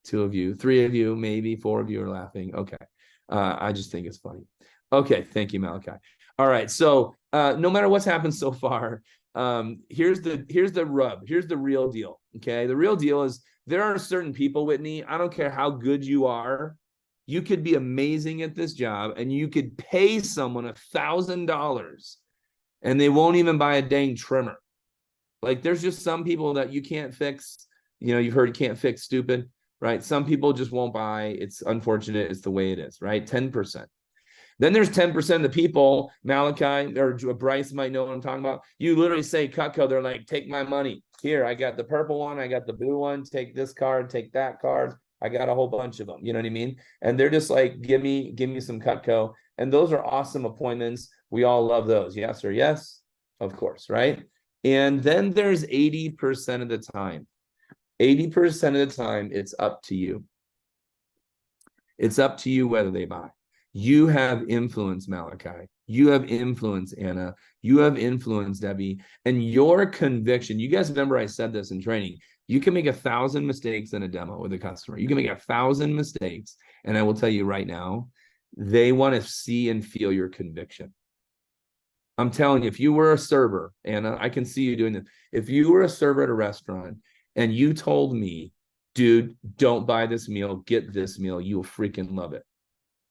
2 of you, 3 of you, maybe 4 of you are laughing. Okay. I just think it's funny. Okay. Thank you, Malachi. All right. So no matter what's happened so far, here's the rub. Here's the real deal. Okay. The real deal is there are certain people, Whitney, I don't care how good you are, you could be amazing at this job and you could pay someone $1,000 and they won't even buy a dang trimmer. Like there's just some people that you can't fix. You know, you've heard you can't fix stupid, right? Some people just won't buy. It's unfortunate. It's the way it is, right? 10%. Then there's 10% of the people, Malachi or Bryce might know what I'm talking about. You literally say Cutco, they're like, take my money. Here, I got the purple one, I got the blue one, take this card, take that card. I got a whole bunch of them. You know what I mean? And they're just like, give me some Cutco. And those are awesome appointments. We all love those. Yes or yes? Of course, right? And then there's 80% of the time. 80% of the time, it's up to you. It's up to you whether they buy. You have influence, Malachi. You have influence, Anna. You have influence, Debbie. And your conviction, you guys remember I said this in training, you can make 1,000 mistakes in a demo with a customer. You can make 1,000 mistakes. And I will tell you right now, they want to see and feel your conviction. I'm telling you, if you were a server, Anna, I can see you doing this. If you were a server at a restaurant and you told me, dude, don't buy this meal, get this meal, you'll freaking love it.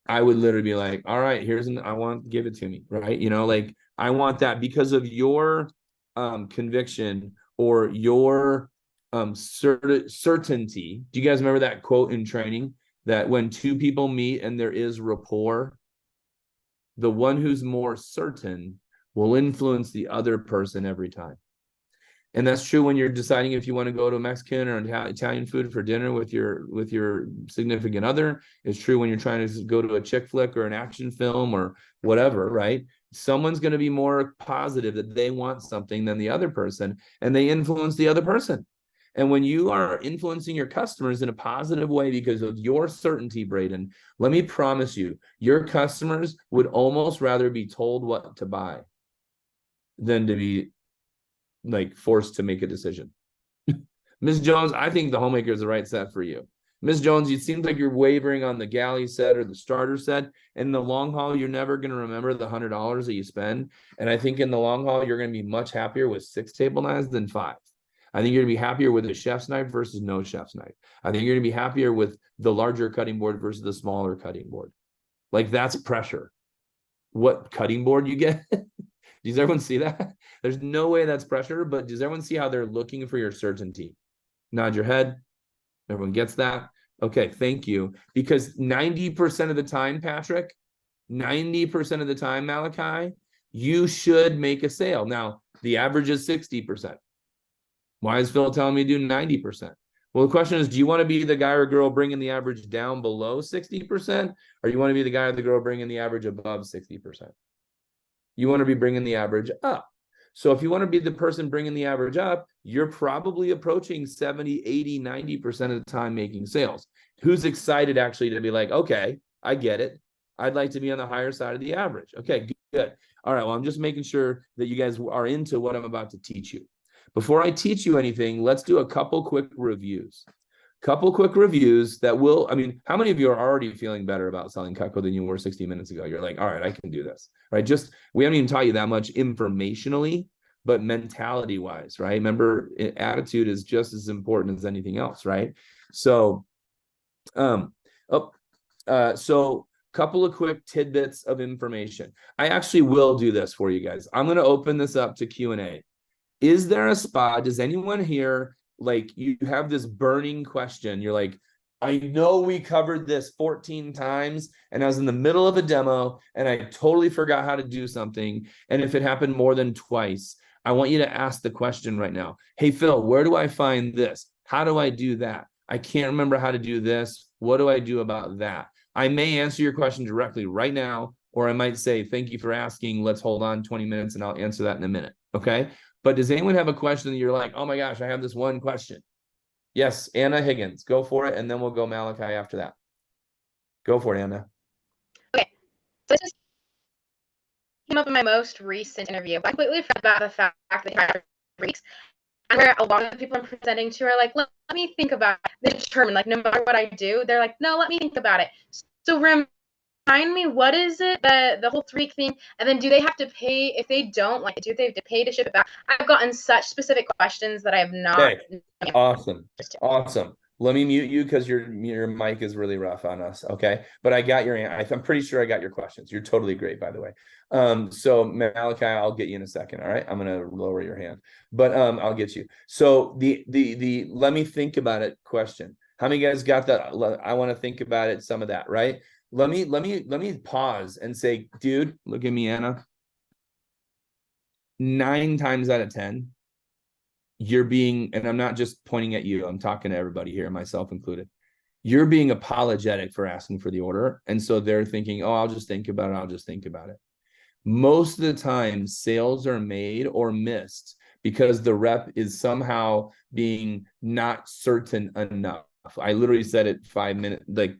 I would literally be like, all right, I want, give it to me, right? You know, like I want that because of your conviction or your certainty. Do you guys remember that quote in training that when 2 people meet and there is rapport, the one who's more certain will influence the other person every time. And that's true when you're deciding if you want to go to Mexican or Italian food for dinner with your significant other. It's true when you're trying to go to a chick flick or an action film or whatever, right? Someone's going to be more positive that they want something than the other person, and they influence the other person. And when you are influencing your customers in a positive way because of your certainty, Braden, let me promise you, your customers would almost rather be told what to buy than to be like forced to make a decision. Ms. Jones, I think the Homemaker is the right set for you. Ms. Jones, it seems like you're wavering on the galley set or the starter set. In the long haul, you're never going to remember the $100 that you spend. And I think in the long haul, you're going to be much happier with 6 table knives than 5. I think you're going to be happier with a chef's knife versus no chef's knife. I think you're going to be happier with the larger cutting board versus the smaller cutting board. Like that's pressure. What cutting board you get? Does everyone see that? There's no way that's pressure, but does everyone see how they're looking for your certainty? Nod your head. Everyone gets that? Okay, thank you. Because 90% of the time, Patrick, 90% of the time, Malachi, you should make a sale. Now, the average is 60%. Why is Phil telling me to do 90%? Well, the question is, do you want to be the guy or girl bringing the average down below 60%? Or you want to be the guy or the girl bringing the average above 60%? You want to be bringing the average up. So if you want to be the person bringing the average up, you're probably approaching 70, 80, 90% of the time making sales. Who's excited actually to be like, okay, I get it. I'd like to be on the higher side of the average. Okay, good. All right, well, I'm just making sure that you guys are into what I'm about to teach you. Before I teach you anything, let's do a couple quick reviews. Couple quick reviews that will, I mean, how many of you are already feeling better about selling Cutco than you were 60 minutes ago? You're like, all right, I can do this, right? Just, we haven't even taught you that much informationally, but mentality wise, right? Remember, attitude is just as important as anything else, right? So, so couple of quick tidbits of information. I actually will do this for you guys. I'm going to open this up to Q&A. Is there a spot? Does anyone here, like, you have this burning question? You're like, I know we covered this 14 times and I was in the middle of a demo and I totally forgot how to do something. And if it happened more than twice, I want you to ask the question right now. Hey, Phil, where do I find this? How do I do that? I can't remember how to do this. What do I do about that? I may answer your question directly right now, or I might say, thank you for asking. Let's hold on 20 minutes and I'll answer that in a minute. Okay. But does anyone have a question that you're like, oh my gosh, I have this one question? Yes, Anna Higgins, go for it. And then we'll go Malachi after that. Go for it, Anna. Okay. So this just came up in my most recent interview. I completely forgot about the fact that in 5 weeks, and where a lot of the people I'm presenting to are like, look, me think about it. They determine, like, no matter what I do, they're like, no, let me think about it. So remind me, what is it, the whole 3-week thing? And then do they have to pay if they don't like it? Do they have to pay to ship it back? I've gotten such specific questions that I have not. Okay. Awesome. Awesome. Let me mute you because your mic is really rough on us. Okay. But I got your, I'm pretty sure I got your questions. You're totally great, by the way. So Malachi, I'll get you in a second. All right. I'm going to lower your hand, but I'll get you. So the let me think about it question. How many guys got that? I want to think about it. Some of that, right? Let me pause and say, dude, look at me, Anna. 9 times out of 10, you're being, and I'm not just pointing at you, I'm talking to everybody here, myself included. You're being apologetic for asking for the order. And so they're thinking, oh, I'll just think about it. I'll just think about it. Most of the time, sales are made or missed because the rep is somehow being not certain enough. I literally said it 5 minutes, like,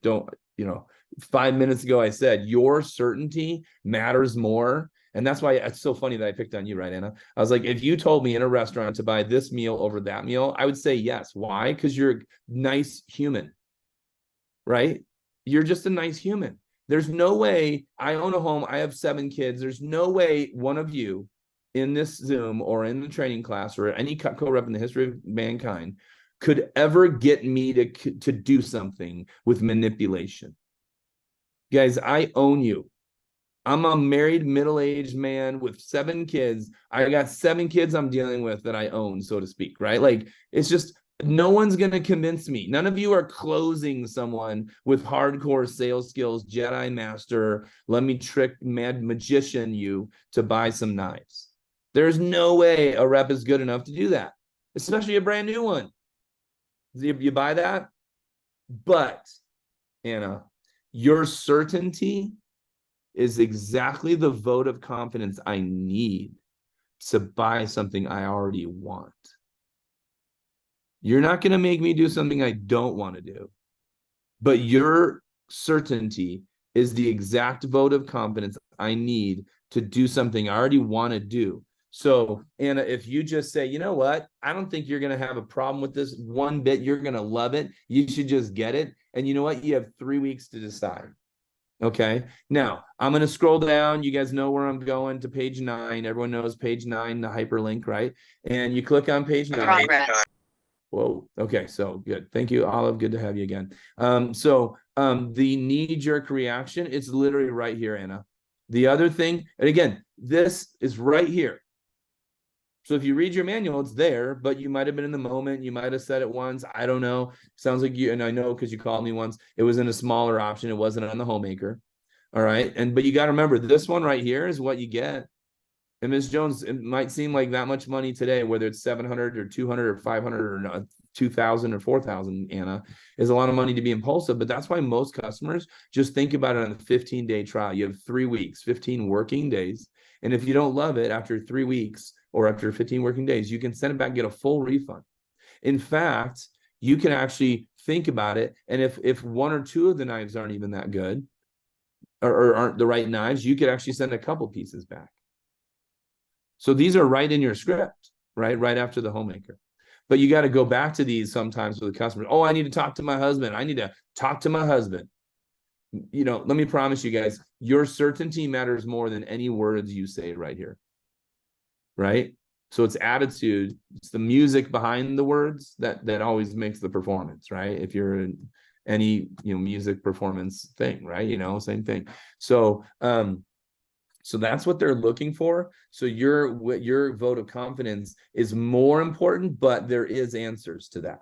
5 minutes ago, I said, your certainty matters more. And that's why it's so funny that I picked on you, right, Anna? I was like, if you told me in a restaurant to buy this meal over that meal, I would say yes. Why? Because you're a nice human, right? You're just a nice human. There's no way, I own a home, I have 7 kids. There's no way one of you in this Zoom or in the training class or any Cutco rep in the history of mankind could ever get me to do something with manipulation. Guys, I own you. I'm a married middle-aged man with 7 kids. I got 7 kids I'm dealing with that I own, so to speak, right? Like, it's just, no one's going to convince me. None of you are closing someone with hardcore sales skills, Jedi Master, let me trick mad magician you to buy some knives. There's no way a rep is good enough to do that, especially a brand new one. You buy that? But, Anna, your certainty is exactly the vote of confidence I need to buy something I already want. You're not going to make me do something I don't want to do, but your certainty is the exact vote of confidence I need to do something I already want to do. So, Anna, if you just say, you know what, I don't think you're going to have a problem with this one bit. You're going to love it. You should just get it. And you know what? You have 3 weeks to decide. Okay. Now I'm going to scroll down. You guys know where I'm going, to page 9. Everyone knows page 9, the hyperlink, right? And you click on page 9. Progress. Whoa. Okay. So good. Thank you, Olive. Good to have you again. The knee-jerk reaction, it's literally right here, Anna. The other thing, and again, this is right here. So if you read your manual, it's there, but you might have been in the moment. You might have said it once. I don't know. Sounds like you, and I know because you called me once, it was in a smaller option. It wasn't on the homemaker. All right. But you got to remember, this one right here is what you get. And Ms. Jones, it might seem like that much money today, whether it's 700 or 200 or 500 or 2,000 or 4,000, Anna, is a lot of money to be impulsive. But that's why most customers just think about it on a 15-day trial. You have 3 weeks, 15 working days. And if you don't love it after 3 weeks, or after 15 working days, you can send it back and get a full refund. In fact, you can actually think about it. And if 1 or 2 of the knives aren't even that good or aren't the right knives, you could actually send a couple pieces back. So these are right in your script, right after the homemaker. But you got to go back to these sometimes with the customer. Oh, I need to talk to my husband. I need to talk to my husband. Let me promise you guys, your certainty matters more than any words you say right here. Right? So it's attitude, it's the music behind the words that always makes the performance, right? If you're in any music performance thing, right? Same thing. So so that's what they're looking for. So your vote of confidence is more important, but there is answers to that.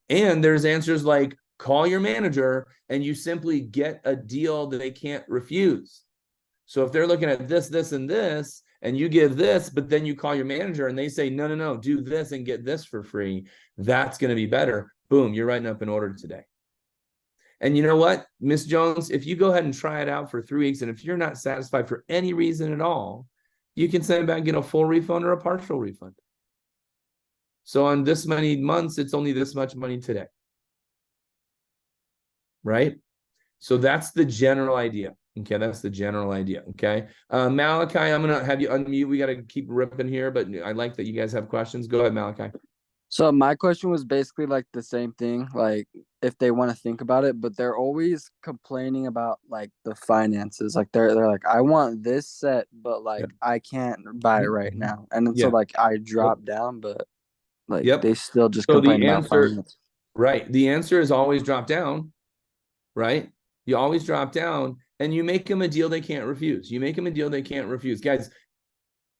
And there's answers like call your manager and you simply get a deal that they can't refuse. So if they're looking at this, this, and this, and you give this, but then you call your manager and they say, no, do this and get this for free, that's going to be better. Boom, you're writing up an order today. And you know what, Miss Jones, if you go ahead and try it out for 3 weeks, and if you're not satisfied for any reason at all, you can send it back and get a full refund or a partial refund. So on this many months, it's only this much money today. Right? So that's the general idea. Okay, that's the general idea. Okay, Malachi, I'm gonna have you unmute. We got to keep ripping here, but I like that you guys have questions. Go ahead, Malachi. So my question was basically like the same thing, like if they want to think about it, but they're always complaining about like the finances. Like they're like, I want this set, but like I can't buy it right now. And then so Yeah. like I drop down, but like Yep. they still just So complain the about answer, finance. right? The answer is always drop down, right? You always drop down, and you make them a deal they can't refuse. You make them a deal they can't refuse, guys.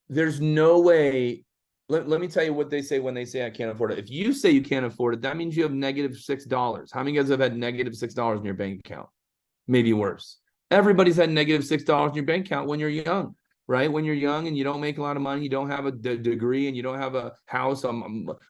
There's no way. Let me tell you what they say when they say I can't afford it. If you say you can't afford it, that means you have -$6. How many guys have had -$6 in your bank account? Maybe worse. Everybody's had -$6 in your bank account when you're young, right? When you're young and you don't make a lot of money, you don't have a degree, and you don't have a house.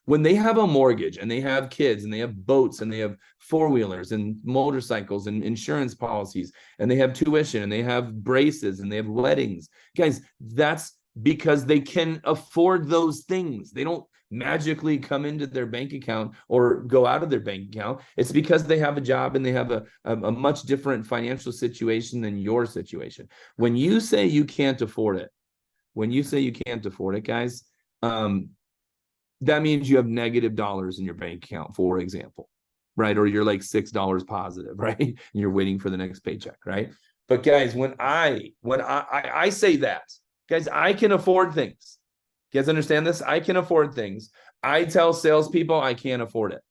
When they have a mortgage and they have kids and they have boats and they have four-wheelers and motorcycles and insurance policies and they have tuition and they have braces and they have weddings, guys, that's because they can afford those things. They don't magically come into their bank account or go out of their bank account. It's because they have a job and they have a much different financial situation than your situation. When you say you can't afford it, guys, that means you have -$dollars in your bank account, for example, right? Or you're like $6 positive, right? And you're waiting for the next paycheck, right? But guys, when I say that, guys, I can afford things. You guys understand this? I can afford things. I tell salespeople I can't afford it.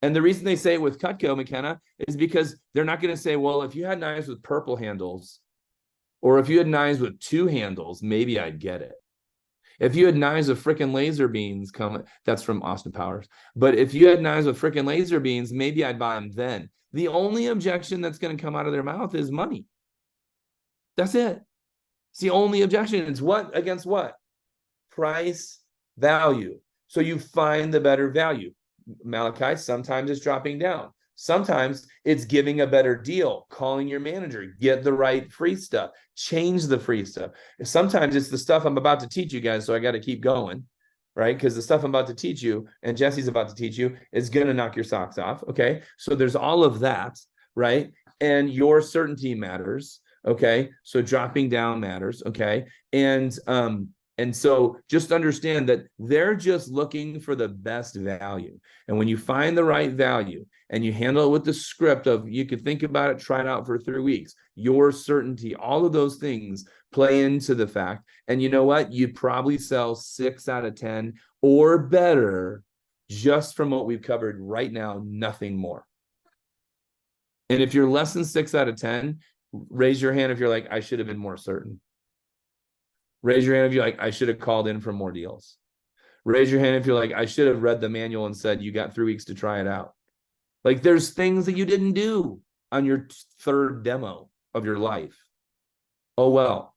And the reason they say it with Cutco, McKenna, is because they're not going to say, well, if you had knives with purple handles, or if you had knives with 2 handles, maybe I'd get it. If you had knives with freaking laser beams that's from Austin Powers. But if you had knives with freaking laser beams, maybe I'd buy them then. The only objection that's going to come out of their mouth is money. That's it. It's the only objection. It's what against what? Price, value. So you find the better value. Malachi, sometimes it's dropping down. Sometimes it's giving a better deal, calling your manager, get the right free stuff, change the free stuff. Sometimes it's the stuff I'm about to teach you guys, so I got to keep going, right? Because the stuff I'm about to teach you and Jesse's about to teach you is going to knock your socks off, okay? So there's all of that, right? And your certainty matters, okay? So dropping down matters, okay? And so just understand that they're just looking for the best value. And when you find the right value and you handle it with the script of you could think about it, try it out for 3 weeks, your certainty, all of those things play into the fact. And you know what? You'd probably sell 6 out of 10 or better just from what we've covered right now, nothing more. And if you're less than 6 out of 10, raise your hand if you're like, I should have been more certain. Raise your hand if you're like, I should have called in for more deals. Raise your hand if you're like, I should have read the manual and said you got 3 weeks to try it out. Like there's things that you didn't do on your 3rd demo of your life. Oh, well.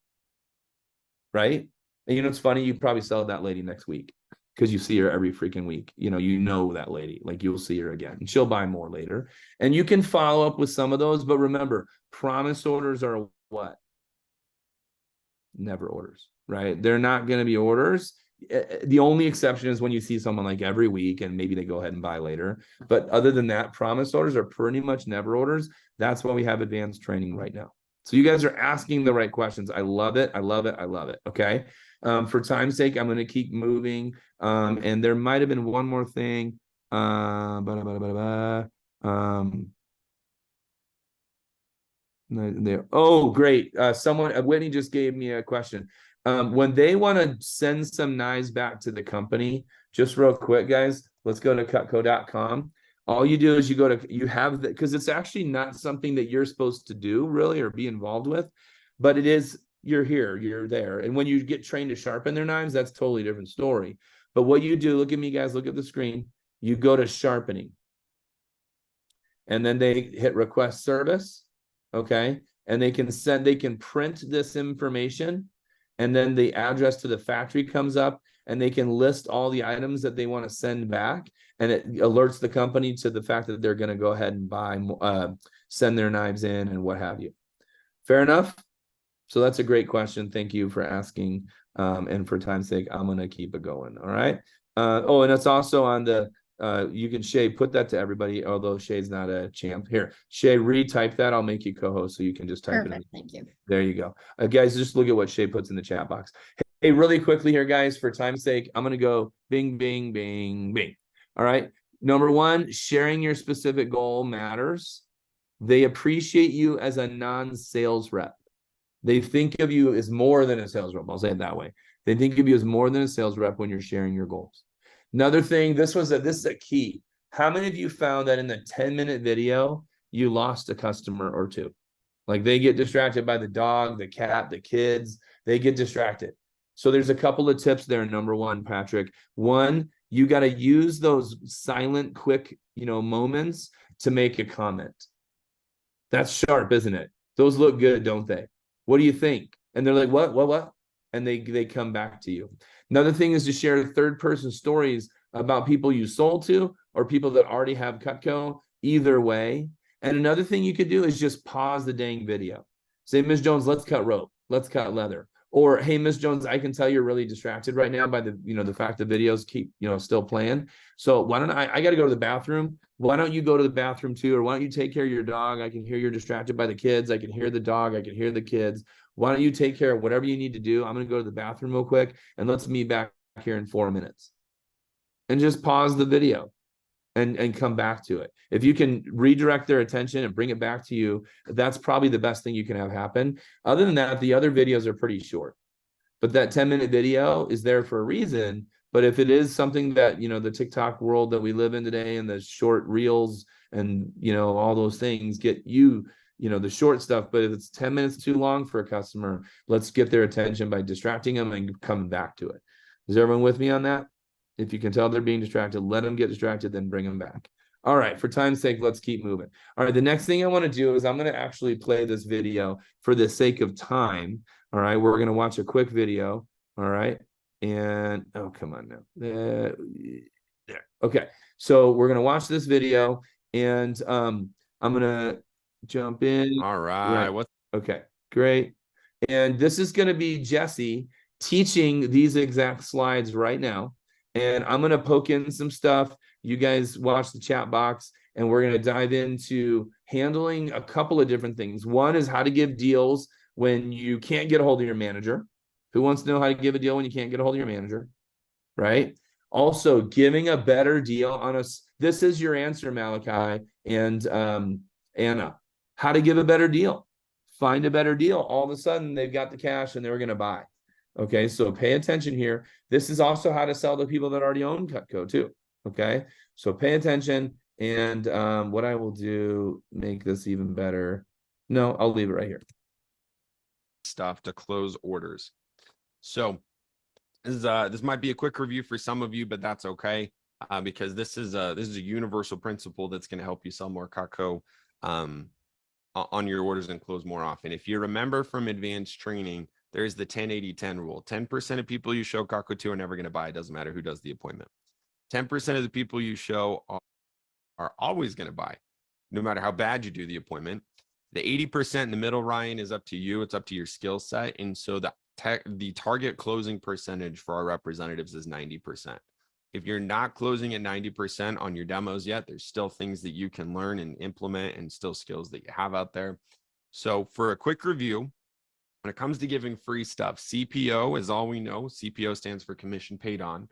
Right? And you know, it's funny, you probably sell that lady next week because you see her every freaking week. You know that lady, like you'll see her again and she'll buy more later. And you can follow up with some of those, but remember, promise orders are what? Never orders, right? They're not going to be orders. The only exception is when you see someone like every week and maybe they go ahead and buy later. But other than that, promise orders are pretty much never orders. That's why we have advanced training right now. So you guys are asking the right questions. I love it. I love it. I love it. Okay. For time's sake, I'm going to keep moving. And there might have been one more thing. There. Oh, great. Whitney just gave me a question. When they want to send some knives back to the company, just real quick, guys, let's go to cutco.com. All you do is because it's actually not something that you're supposed to do really or be involved with, but it is, you're here, you're there. And when you get trained to sharpen their knives, that's a totally different story. But what you do, look at me, guys, look at the screen. You go to sharpening. And then they hit request service. Okay, and they can print this information, and then the address to the factory comes up, and they can list all the items that they want to send back, and it alerts the company to the fact that they're going to go ahead and send their knives in and what have you. Fair enough? So that's a great question. Thank you for asking. And for time's sake, I'm going to keep it going. All right. And it's also on the you can Shay put that to everybody, although Shay's not a champ. Here, Shay, retype that. I'll make you co-host so you can just type it in. Thank you. There you go. Guys, just look at what Shay puts in the chat box. Hey, really quickly here, guys, for time's sake, I'm going to go bing, bing, bing, bing. All right. Number one, sharing your specific goal matters. They appreciate you as a non-sales rep. They think of you as more than a sales rep. I'll say it that way. They think of you as more than a sales rep when you're sharing your goals. Another thing, this is a key. How many of you found that in the 10-minute video, you lost a customer or two? Like they get distracted by the dog, the cat, the kids, they get distracted. So there's a couple of tips there. Number one, Patrick, one, you got to use those silent, quick, moments to make a comment. That's sharp, isn't it? Those look good, don't they? What do you think? And they're like, what? And they come back to you. Another thing is to share third-person stories about people you sold to or people that already have Cutco, either way. And another thing you could do is just pause the dang video. Say, Ms. Jones, let's cut rope. Let's cut leather. Or, hey, Ms. Jones, I can tell you're really distracted right now by the fact the videos keep, still playing. So why don't I got to go to the bathroom. Why don't you go to the bathroom too? Or why don't you take care of your dog? I can hear you're distracted by the kids. I can hear the dog. I can hear the kids. Why don't you take care of whatever you need to do? I'm going to go to the bathroom real quick and let's meet back here in 4 minutes. And just pause the video and come back to it. If you can redirect their attention and bring it back to you, that's probably the best thing you can have happen. Other than that, the other videos are pretty short. But that 10-minute video is there for a reason. But if it is something that, the TikTok world that we live in today and the short reels and, all those things get you, the short stuff. But if it's 10 minutes too long for a customer, let's get their attention by distracting them and coming back to it. Is everyone with me on that? If you can tell they're being distracted, let them get distracted, then bring them back. All right, for time's sake, let's keep moving. All right, the next thing I want to do is I'm going to actually play this video for the sake of time. All right, we're going to watch a quick video. All right, and oh, come on now. There. Okay, so we're going to watch this video, and I'm going to jump in. All right. Okay, great. And this is going to be Jesse teaching these exact slides right now. And I'm going to poke in some stuff. You guys watch the chat box, and we're going to dive into handling a couple of different things. One is how to give deals when you can't get a hold of your manager. Who wants to know how to give a deal when you can't get a hold of your manager? Right? Also, giving a better deal on us. This is your answer, Malachi and Anna. How to give a better deal. Find a better deal. All of a sudden, they've got the cash and they're going to buy. Okay, so pay attention here. This is also how to sell to people that already own Cutco too. Okay, so pay attention. And what I will do, make this even better. No, I'll leave it right here. Stuff to close orders. So this might be a quick review for some of you, but that's okay because this is a universal principle that's going to help you sell more Cutco on your orders and close more often. If you remember from advanced training, there's the 10-80-10 rule. 10% of people you show Cutco to are never going to buy. It doesn't matter who does the appointment. 10% of the people you show are always going to buy, no matter how bad you do the appointment. The 80% in the middle, Ryan, is up to you. It's up to your skill set. And so the target closing percentage for our representatives is 90%. If you're not closing at 90% on your demos yet, there's still things that you can learn and implement and still skills that you have out there. So for a quick review, when it comes to giving free stuff, CPO is all we know. CPO stands for commission paid on.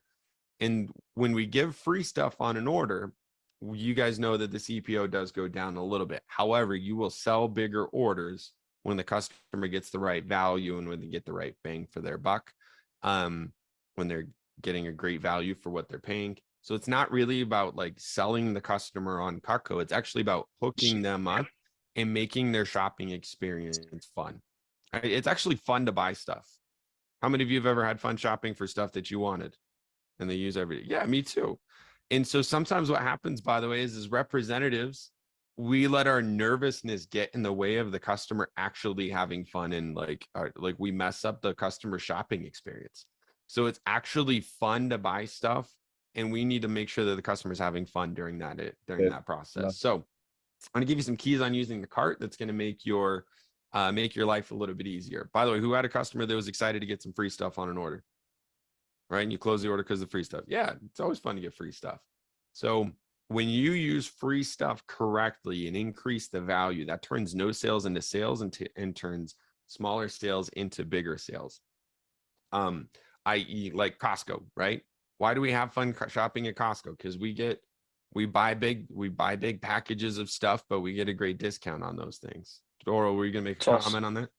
And when we give free stuff on an order, you guys know that the CPO does go down a little bit. However, you will sell bigger orders when the customer gets the right value and when they get the right bang for their buck, when they're getting a great value for what they're paying. So it's not really about like selling the customer on Cutco. It's actually about hooking them up and making their shopping experience fun. It's actually fun to buy stuff. How many of you have ever had fun shopping for stuff that you wanted and they use every day? Yeah, me too. And so sometimes what happens, by the way, is representatives, we let our nervousness get in the way of the customer actually having fun, and like we mess up the customer shopping experience. So it's actually fun to buy stuff, and we need to make sure that the customer's having fun during that process. So I'm going to give you some keys on using the cart that's going to make your life a little bit easier. By the way, who had a customer that was excited to get some free stuff on an order? Right? And you close the order because of the free stuff. Yeah, it's always fun to get free stuff. So when you use free stuff correctly and increase the value, that turns no sales into sales and turns smaller sales into bigger sales. i.e. like Costco, right? Why do we have fun shopping at Costco? Because we buy big packages of stuff, but we get a great discount on those things. Doro, were you gonna make a It's also, comment on that?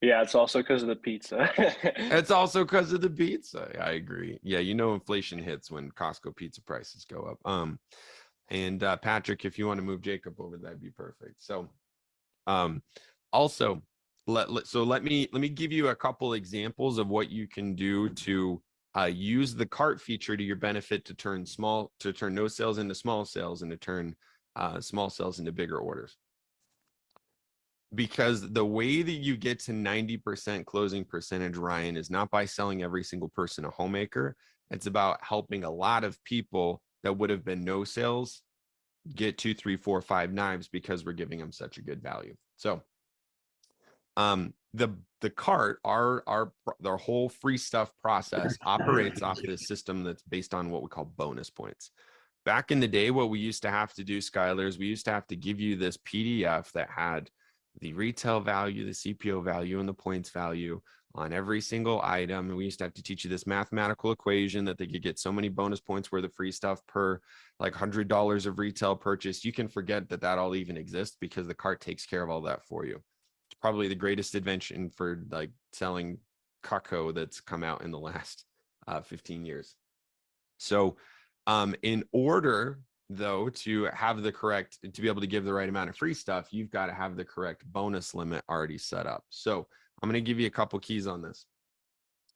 yeah, it's also because of the pizza. It's also because of the pizza. I agree. Yeah, inflation hits when Costco pizza prices go up. And Patrick, if you want to move Jacob over, that'd be perfect. So, also let me give you a couple examples of what you can do to use the cart feature to your benefit to turn no sales into small sales and to turn small sales into bigger orders. Because the way that you get to 90% closing percentage, Ryan, is not by selling every single person a homemaker. It's about helping a lot of people that would have been no sales get 2, 3, 4, 5 knives because we're giving them such a good value. So the cart, their whole free stuff process operates off this system that's based on what we call bonus points. Back in the day, what we used to have to do, Skylar, is we used to have to give you this PDF that had the retail value, the CPO value, and the points value on every single item. And we used to have to teach you this mathematical equation that they could get so many bonus points worth of free stuff per like $100 of retail purchase. You can forget that all even exists because the cart takes care of all that for you. It's probably the greatest invention for like selling Cutco that's come out in the last 15 years. So in order though to be able to give the right amount of free stuff, you've got to have the correct bonus limit already set up. So I'm going to give you a couple keys on this.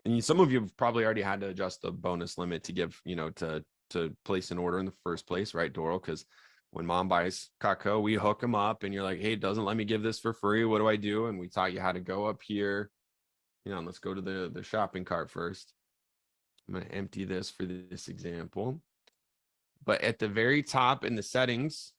And some of you have probably already had to adjust the bonus limit to give, to place an order in the first place, right, Doral? Because when mom buys Cutco, we hook them up and you're like, hey, it doesn't let me give this for free. What do I do? And we taught you how to go up here. Let's go to the shopping cart first. I'm going to empty this for this example. But at the very top in the settings,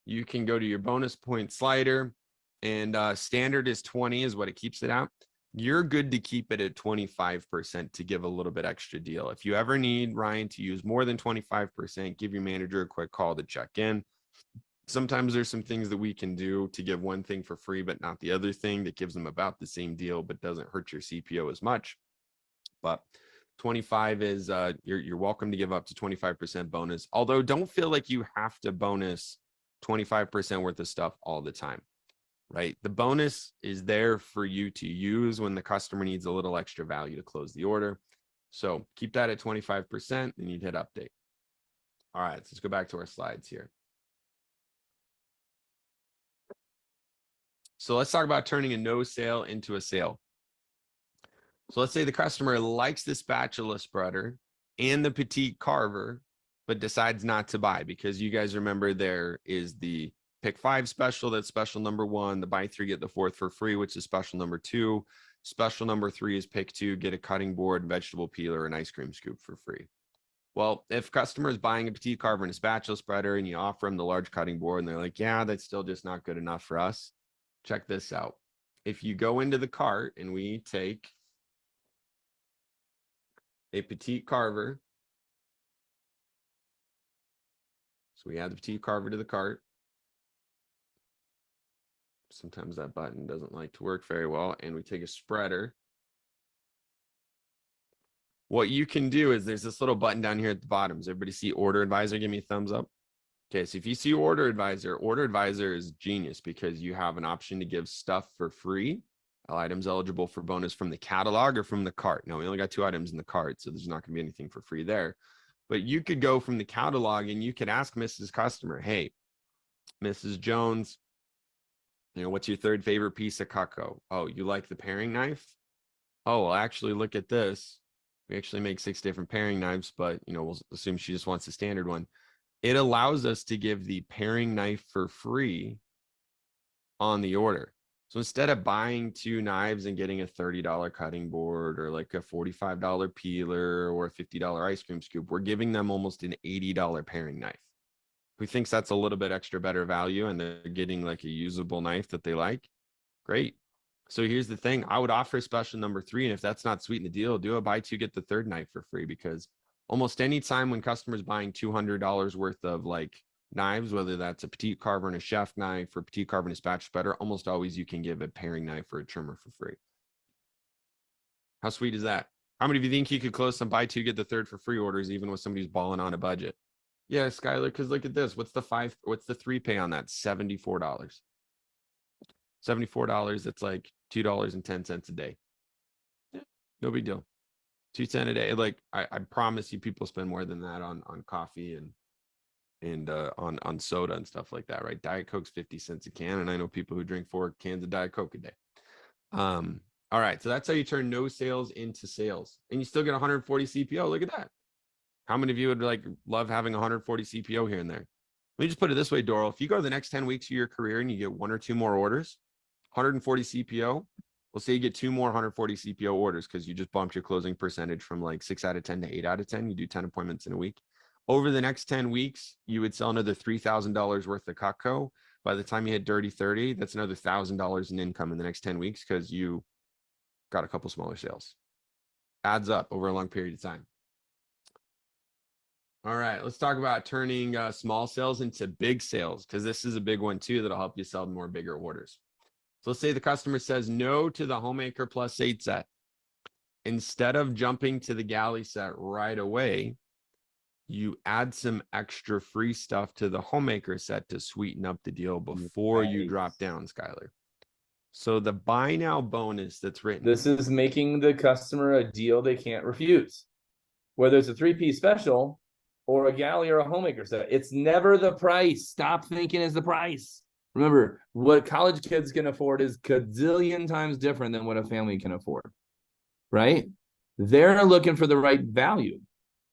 you can go to your bonus point slider, and standard is 20 is what it keeps it at. You're good to keep it at 25% to give a little bit extra deal. If you ever need Ryan to use more than 25%, give your manager a quick call to check in. Sometimes there's some things that we can do to give one thing for free, but not the other thing that gives them about the same deal, but doesn't hurt your CPO as much. But 25 is you're welcome to give up to 25% bonus. Although don't feel like you have to bonus 25% worth of stuff all the time, right? The bonus is there for you to use when the customer needs a little extra value to close the order. So keep that at 25% and you'd hit update. All right, so let's go back to our slides here. So let's talk about turning a no sale into a sale. So let's say the customer likes the spatula spreader and the petite carver, but decides not to buy because you guys remember there is the pick 5 special. That's special number 1, the buy 3, get the 4th for free, which is special number 2. Special number 3 is pick 2, get a cutting board, vegetable peeler, and ice cream scoop for free. Well, if customer is buying a petite carver and a spatula spreader and you offer them the large cutting board and they're like, yeah, that's still just not good enough for us. Check this out. If you go into the cart and we take a petite carver. So we add the petite carver to the cart. Sometimes that button doesn't like to work very well. And we take a spreader. What you can do is there's this little button down here at the bottom. Does everybody see Order Advisor? Give me a thumbs up. Okay, so if you see Order Advisor is genius because you have an option to give stuff for free. All items eligible for bonus from the catalog or from the cart. Now, we only got 2 items in the cart, so there's not going to be anything for free there. But you could go from the catalog and you could ask Mrs. Customer, hey, Mrs. Jones, what's your 3rd favorite piece of Cutco? Oh, you like the paring knife? Oh, well, actually, look at this. We actually make 6 different paring knives, but, we'll assume she just wants the standard one. It allows us to give the paring knife for free on the order. So instead of buying 2 knives and getting a $30 cutting board or like a $45 peeler or a $50 ice cream scoop, we're giving them almost an $80 paring knife. Who thinks that's a little bit extra better value and they're getting like a usable knife that they like? Great. So here's the thing. I would offer special number 3. And if that's not sweetening the deal, do a buy 2, get the 3rd knife for free, because almost any time when customers buying $200 worth of like knives, whether that's a petite carver and a chef knife or petite carver and a spatula spreader, almost always you can give a paring knife or a trimmer for free. How sweet is that? How many of you think you could close some buy two, get the third for free orders, even with somebody's balling on a budget? Yeah, Skylar, because look at this. What's the 3 pay on that? $74. $74, it's like $2.10 a day. Yeah, no big deal. 210 a day. Like I promise you people spend more than that on coffee and on soda and stuff like that, right? Diet Coke's 50 cents a can, and I know people who drink 4 cans of Diet Coke a day. All right, so that's how you turn no sales into sales, and you still get 140 CPO. Look at that. How many of you would like love having 140 CPO here and there? Let me just put it this way, Doral. If you go the next 10 weeks of your career and you get 1 or 2 more orders, 140 CPO, we'll say you get 2 more 140 CPO orders because you just bumped your closing percentage from like 6 out of 10 to 8 out of 10. You do 10 appointments in a week. Over the next 10 weeks, you would sell another $3,000 worth of Cutco. By the time you hit Dirty 30, that's another $1,000 in income in the next 10 weeks because you got a couple smaller sales. Adds up over a long period of time. All right, let's talk about turning small sales into big sales, because this is a big one too that'll help you sell more bigger orders. So let's say the customer says no to the Homemaker Plus 8 set. Instead of jumping to the Galley set right away, you add some extra free stuff to the Homemaker set to sweeten up the deal before you drop down, Skylar. So the buy now bonus that's written. This is making the customer a deal they can't refuse. Whether it's a 3-piece special or a Galley or a Homemaker set, it's never the price. Stop thinking it's the price. Remember, what college kids can afford is gazillion times different than what a family can afford, right? They're looking for the right value.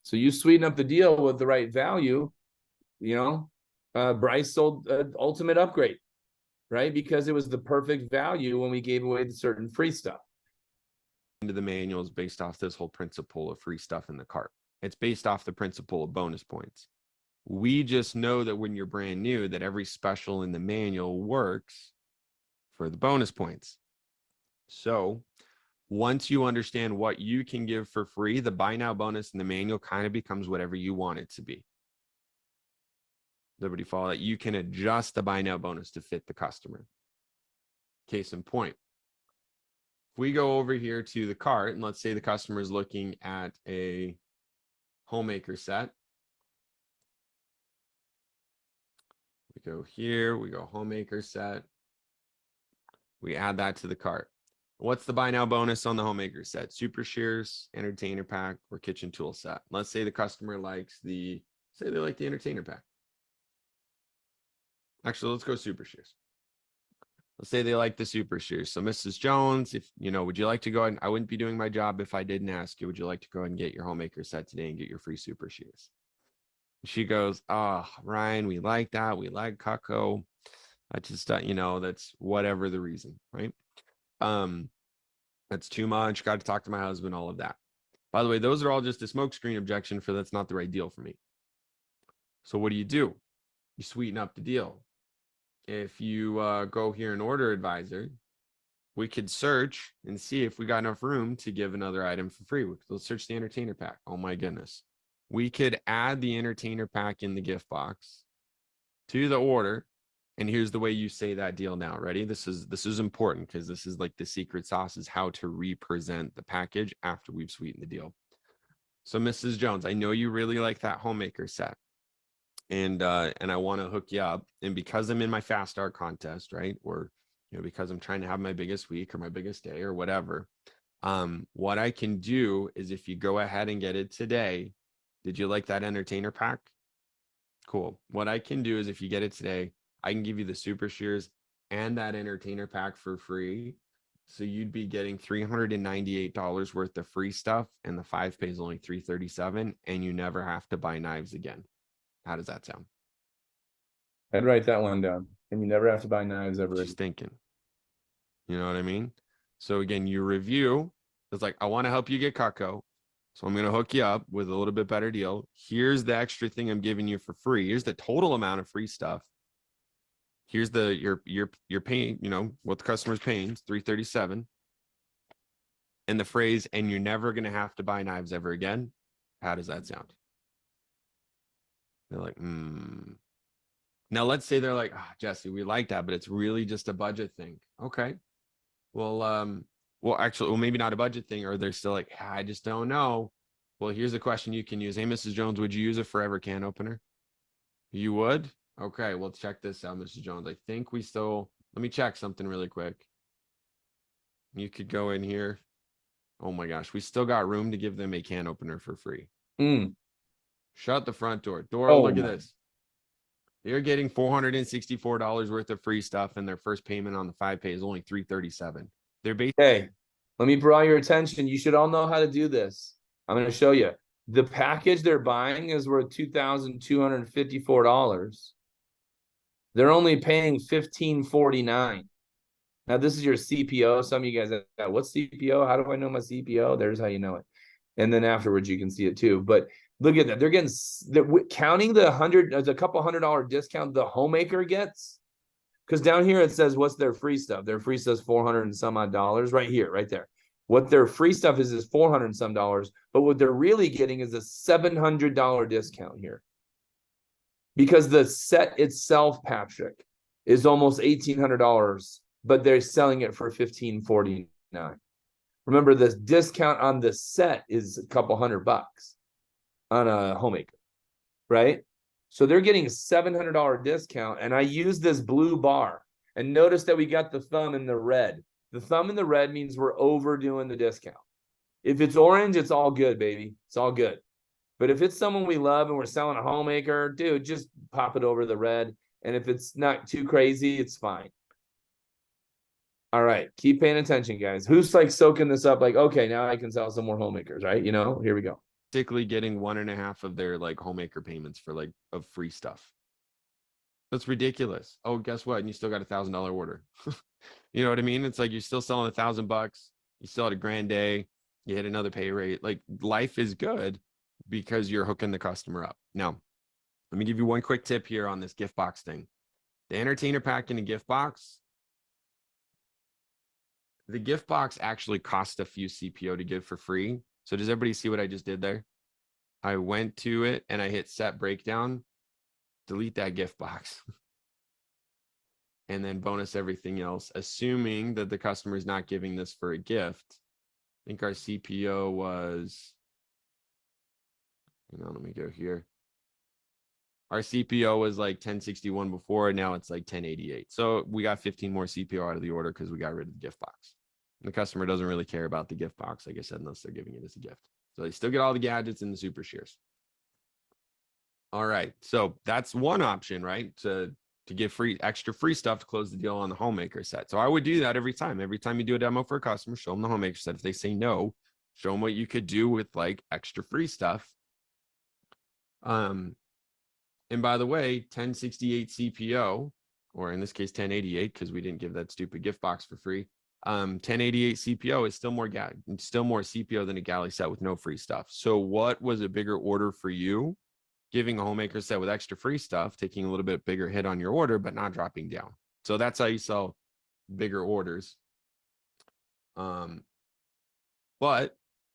So you sweeten up the deal with the right value. You know, Bryce sold Ultimate Upgrade, right? Because it was the perfect value when we gave away the certain free stuff. Into the manuals based off this whole principle of free stuff in the cart. It's based off the principle of bonus points. We just know that when you're brand new, that every special in the manual works for the bonus points. So once you understand what you can give for free, the buy now bonus in the manual kind of becomes whatever you want it to be. Everybody follow that? You can adjust the buy now bonus to fit the customer. Case in point. If we go over here to the cart, and let's say the customer is looking at a Homemaker set. We go here, we go Homemaker set. We add that to the cart. What's the buy now bonus on the Homemaker set? Super Shears, Entertainer Pack, or Kitchen Tool set. Let's say the customer likes say they like the Entertainer Pack. Actually, let's go Super Shears. Let's say they like the Super Shears. So Mrs. Jones, if you know, would you like to go ahead? I wouldn't be doing my job if I didn't ask you. Would you like to go ahead and get your Homemaker set today and get your free Super Shears? She goes, oh, Ryan, we like that. We like Cutco. I just, you know, that's whatever the reason, right? That's too much. Got to talk to my husband, all of that. By the way, those are all just a smokescreen objection for that's not the right deal for me. So what do? You sweeten up the deal. If you go here in Order Advisor, we could search and see if we got enough room to give another item for free. Let's search the Entertainer Pack. Oh my goodness. We could add the Entertainer Pack in the gift box to the order. And here's the way you say that deal now. Ready? This is important because this is like the secret sauce is how to represent the package after we've sweetened the deal. So Mrs. Jones, I know you really like that Homemaker set. And I want to hook you up. And because I'm in my fast start contest, right? Or, you know, because I'm trying to have my biggest week or my biggest day or whatever. What I can do is if you go ahead and get it today, did you like that Entertainer Pack? Cool. What I can do is if you get it today, I can give you the Super Shears and that Entertainer Pack for free. So you'd be getting $398 worth of free stuff, and the 5 pay is only $337, and you never have to buy knives again. How does that sound? I'd write that one down. And you never have to buy knives ever. Just thinking. You know what I mean? So again, you review. It's like, I want to help you get Cutco. So I'm going to hook you up with a little bit better deal. Here's the extra thing I'm giving you for free. Here's the total amount of free stuff. Here's the you're paying, you know, what the customer's paying, $337. And the phrase, and you're never going to have to buy knives ever again. How does that sound? They're like, Now let's say they're like, Jesse, we like that, but it's really just a budget thing. Okay. Well, Well, actually, well, maybe not a budget thing, or they're still like, I just don't know. Well, here's a question you can use. Hey, Mrs. Jones, would you use a forever can opener? You would? Okay, well, check this out, Mrs. Jones. I think we still, let me check something really quick. You could go in here. Oh my gosh, we still got room to give them a can opener for free. Mm. Shut the front door. Dora, Oh look at my- this. They're getting $464 worth of free stuff, and their first payment on the 5-pay is only $337. They're basically Okay, let me draw your attention. You should all know how to do this. I'm going to show you. The package they're buying is worth $2,254. They're only paying $1,549. Now, this is your CPO. Some of you guys, what's CPO? How do I know my CPO? There's how you know it. And then afterwards, you can see it too. But look at that. They're getting, counting the a couple $100 discount the homemaker gets. Because down here it says what's their free stuff. Their free stuff is 400 and some odd dollars right here, right there. What their free stuff is 400 and some dollars. But what they're really getting is a $700 discount here. Because the set itself, Patrick, is almost $1,800, but they're selling it for $1,549. Remember, the discount on the set is a couple $100 on a homemaker, right? So they're getting a $700 discount, and I use this blue bar. And notice that we got the thumb in the red. The thumb in the red means we're overdoing the discount. If it's orange, it's all good, baby. It's all good. But if it's someone we love and we're selling a homemaker, dude, just pop it over the red. And if it's not too crazy, it's fine. All right, keep paying attention, guys. Who's like soaking this up? Like, okay, now I can sell some more homemakers, right? You know, here we go. getting 1.5 of their like homemaker payments for like of free stuff. That's ridiculous. Oh, guess what? And you still got $1,000 order. You know what I mean? It's like you're still selling $1,000. You still had a grand day. You hit another pay rate. Like life is good because you're hooking the customer up. Now, let me give you one quick tip here on this gift box thing. The entertainer pack in a gift box. The gift box actually costs a few CPO to give for free. So does everybody see what I just did there? I went to it and I hit set breakdown, delete that gift box, and then bonus everything else, assuming that the customer is not giving this for a gift. I think our CPO was, hang on, let me go here. Our CPO was like 1061 before, and now it's like 1088. So we got 15 more CPO out of the order because we got rid of the gift box. The customer doesn't really care about the gift box, like I said, unless they're giving it as a gift. So they still get all the gadgets and the super shares. All right. So that's one option, right? To give extra free stuff to close the deal on the homemaker set. So I would do that every time. Every time you do a demo for a customer, show them the homemaker set. If they say no, show them what you could do with like extra free stuff. And by the way, 1068 CPO, or in this case, 1088, because we didn't give that stupid gift box for free. 1088 CPO is still more CPO than a galley set with no free stuff. So what was a bigger order for you? Giving a homemaker set with extra free stuff, taking a little bit bigger hit on your order, but not dropping down. So that's how you sell bigger orders. But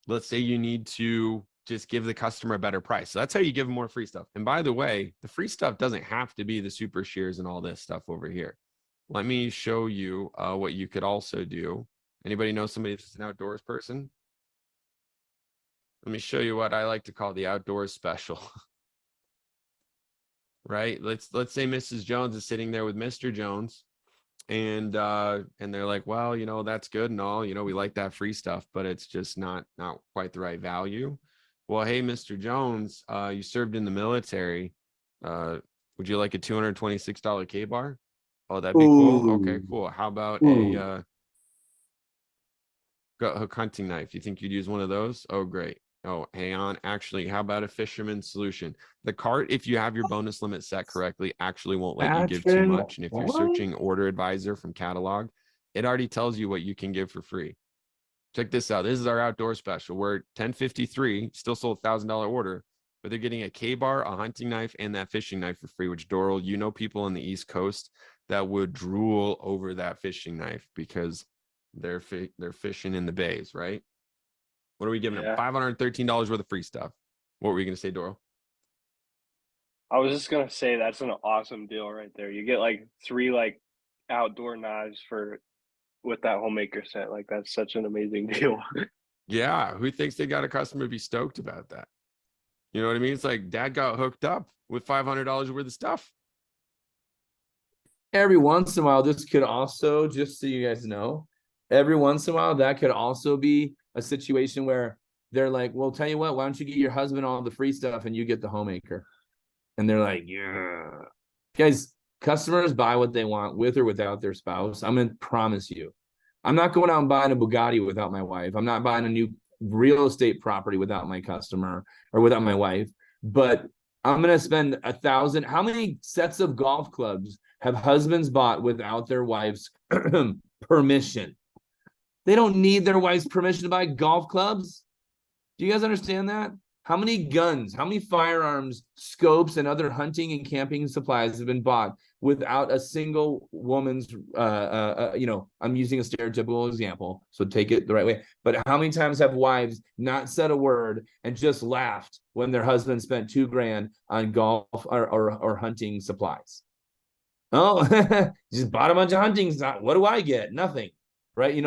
let's say you need to just give the customer a better price. So that's how you give them more free stuff. And by the way, the free stuff doesn't have to be the super shears and all this stuff over here. Let me show you what you could also do. Anybody know somebody that's an outdoors person? Let me show you what I like to call the outdoors special. Right? Let's say Mrs. Jones is sitting there with Mr. Jones, and they're like, well, you know, that's good and all, you know, we like that free stuff, but it's just not quite the right value. Well, hey, Mr. Jones, you served in the military. Would you like a $226 K-bar? Oh, that'd be cool. Okay, cool. How about a hook hunting knife? You think you'd use one of those? Oh, great. Oh, hang on. Actually, how about a fisherman's solution? The cart, if you have your bonus limit set correctly, actually won't let you give too much. And if you're searching Order Advisor from catalog, it already tells you what you can give for free. Check this out. This is our outdoor special. We're 1053, still sold $1,000 order, but they're getting a K-bar, a hunting knife, and that fishing knife for free, which Doral, you know, people on the East Coast that would drool over that fishing knife because they're fishing in the bays, right? What are we giving them? $513 worth of free stuff. What were you going to say, Doral? I was just gonna say that's an awesome deal right there. You get like 3 like outdoor knives for with that homemaker set. Like that's such an amazing deal. Yeah, who thinks they got a customer be stoked about that? You know what I mean? It's like dad got hooked up with $500 worth of stuff. Every once in a while, this could also, just so you guys know, every once in a while, that could also be a situation where they're like, well, tell you what, why don't you get your husband all the free stuff and you get the homemaker? And they're like, yeah. Guys, customers buy what they want with or without their spouse. I'm going to promise you. I'm not going out and buying a Bugatti without my wife. I'm not buying a new real estate property without my customer or without my wife. But I'm going to spend $1,000. How many sets of golf clubs have husbands bought without their wife's permission? They don't need their wife's permission to buy golf clubs. Do you guys understand that? How many guns, how many firearms, scopes, and other hunting and camping supplies have been bought without a single woman's, I'm using a stereotypical example, so take it the right way. But how many times have wives not said a word and just laughed when their husband spent $2,000 on golf or hunting supplies? Oh, just bought a bunch of hunting stuff. What do I get? Nothing. Right?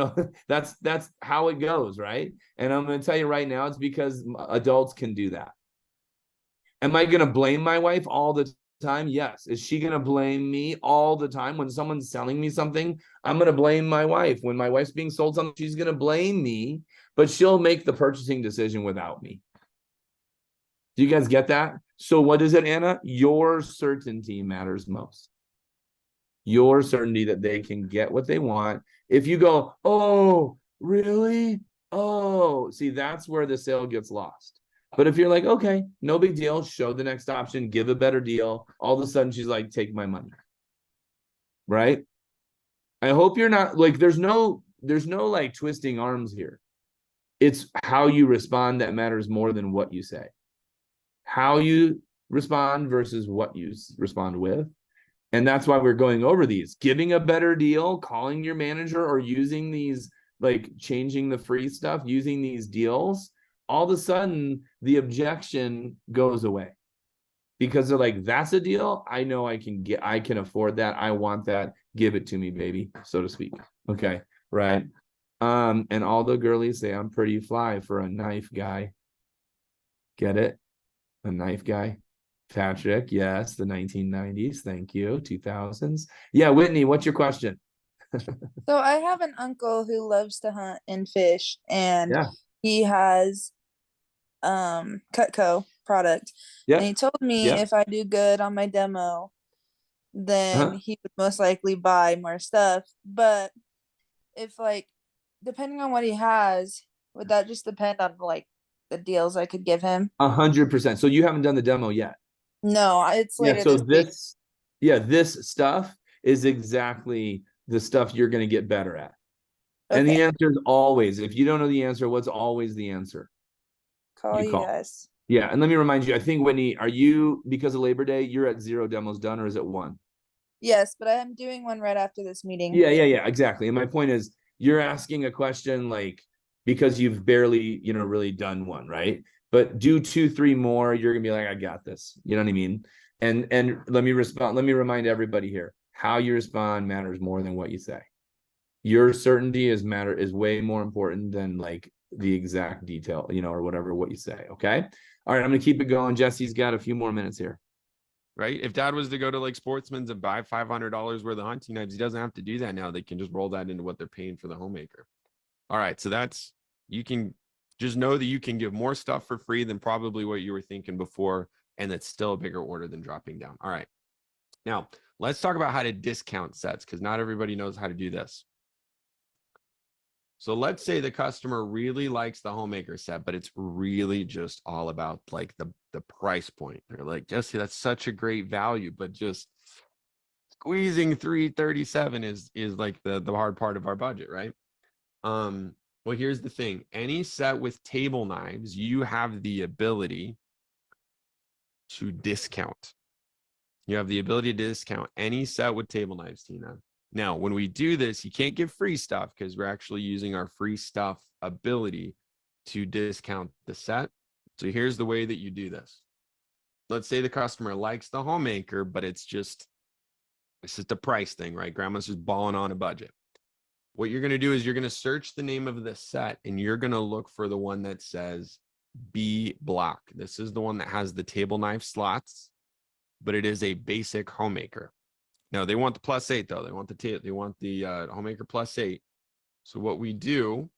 That's how it goes, right? And I'm going to tell you right now, it's because adults can do that. Am I going to blame my wife all the time? Yes. Is she going to blame me all the time when someone's selling me something? I'm going to blame my wife. When my wife's being sold something, she's going to blame me, but she'll make the purchasing decision without me. Do you guys get that? So what is it, Anna? Your certainty matters most. Your certainty that they can get what they want. If you go, oh, really? Oh, see, that's where the sale gets lost. But if you're like, okay, no big deal, show the next option, give a better deal, all of a sudden she's like, take my money. Right? I hope you're not like, there's no like twisting arms here. It's how you respond that matters more than what you say. How you respond versus what you respond with. And that's why we're going over these. Giving a better deal, calling your manager, or using these, like changing the free stuff, using these deals, all of a sudden the objection goes away. Because they're like, that's a deal. I know I can afford that. I want that. Give it to me, baby, so to speak. Okay, right. And all the girlies say I'm pretty fly for a knife guy. Get it? A knife guy. Patrick, yes, the 1990s. Thank you. 2000s. Yeah, Whitney, what's your question? So I have an uncle who loves to hunt and fish, and Yeah. he has Cutco product. Yeah. And he told me Yeah. if I do good on my demo, then Uh-huh. he would most likely buy more stuff. But if like depending on what he has, would that just depend on like the deals I could give him? 100%. So you haven't done the demo yet. No, it's Yeah. later So this week. this stuff is exactly the stuff you're going to get better at. And the Okay. answer is always, if you don't know the answer, what's always the answer? Call You you call. guys. Yeah. And let me remind you, I think, Whitney, are you, because of Labor Day, you're at 0 demos done, or is it 1? Yes, but I am doing one right after this meeting. Yeah, exactly. And my point is, you're asking a question like, because you've barely, really done one, right? But do 2, 3 more, you're gonna be like, I got this. You know what I mean? And let me remind everybody here, how you respond matters more than what you say. Your certainty is way more important than like the exact detail, or whatever what you say. Okay. All right, I'm gonna keep it going. Jesse's got a few more minutes here. Right? If dad was to go to like Sportsman's and buy $500 worth of hunting knives, he doesn't have to do that now. They can just roll that into what they're paying for the homemaker. All right. So you can just know that you can give more stuff for free than probably what you were thinking before. And that's still a bigger order than dropping down. All right. Now let's talk about how to discount sets, because not everybody knows how to do this. So let's say the customer really likes the homemaker set, but it's really just all about like the price point. They're like, Jesse, that's such a great value, but just squeezing $337 is like the hard part of our budget, right? Well, here's the thing. Any set with table knives, you have the ability to discount. You have the ability to discount any set with table knives, Tina. Now, when we do this, you can't give free stuff because we're actually using our free stuff ability to discount the set. So here's the way that you do this. Let's say the customer likes the homemaker, but it's just a price thing, right? Grandma's just balling on a budget. What you're going to do is you're going to search the name of the set and you're going to look for the one that says B block. This is the one that has the table knife slots, but it is a basic homemaker. Now they want the +8 though. They want the homemaker +8. So what we do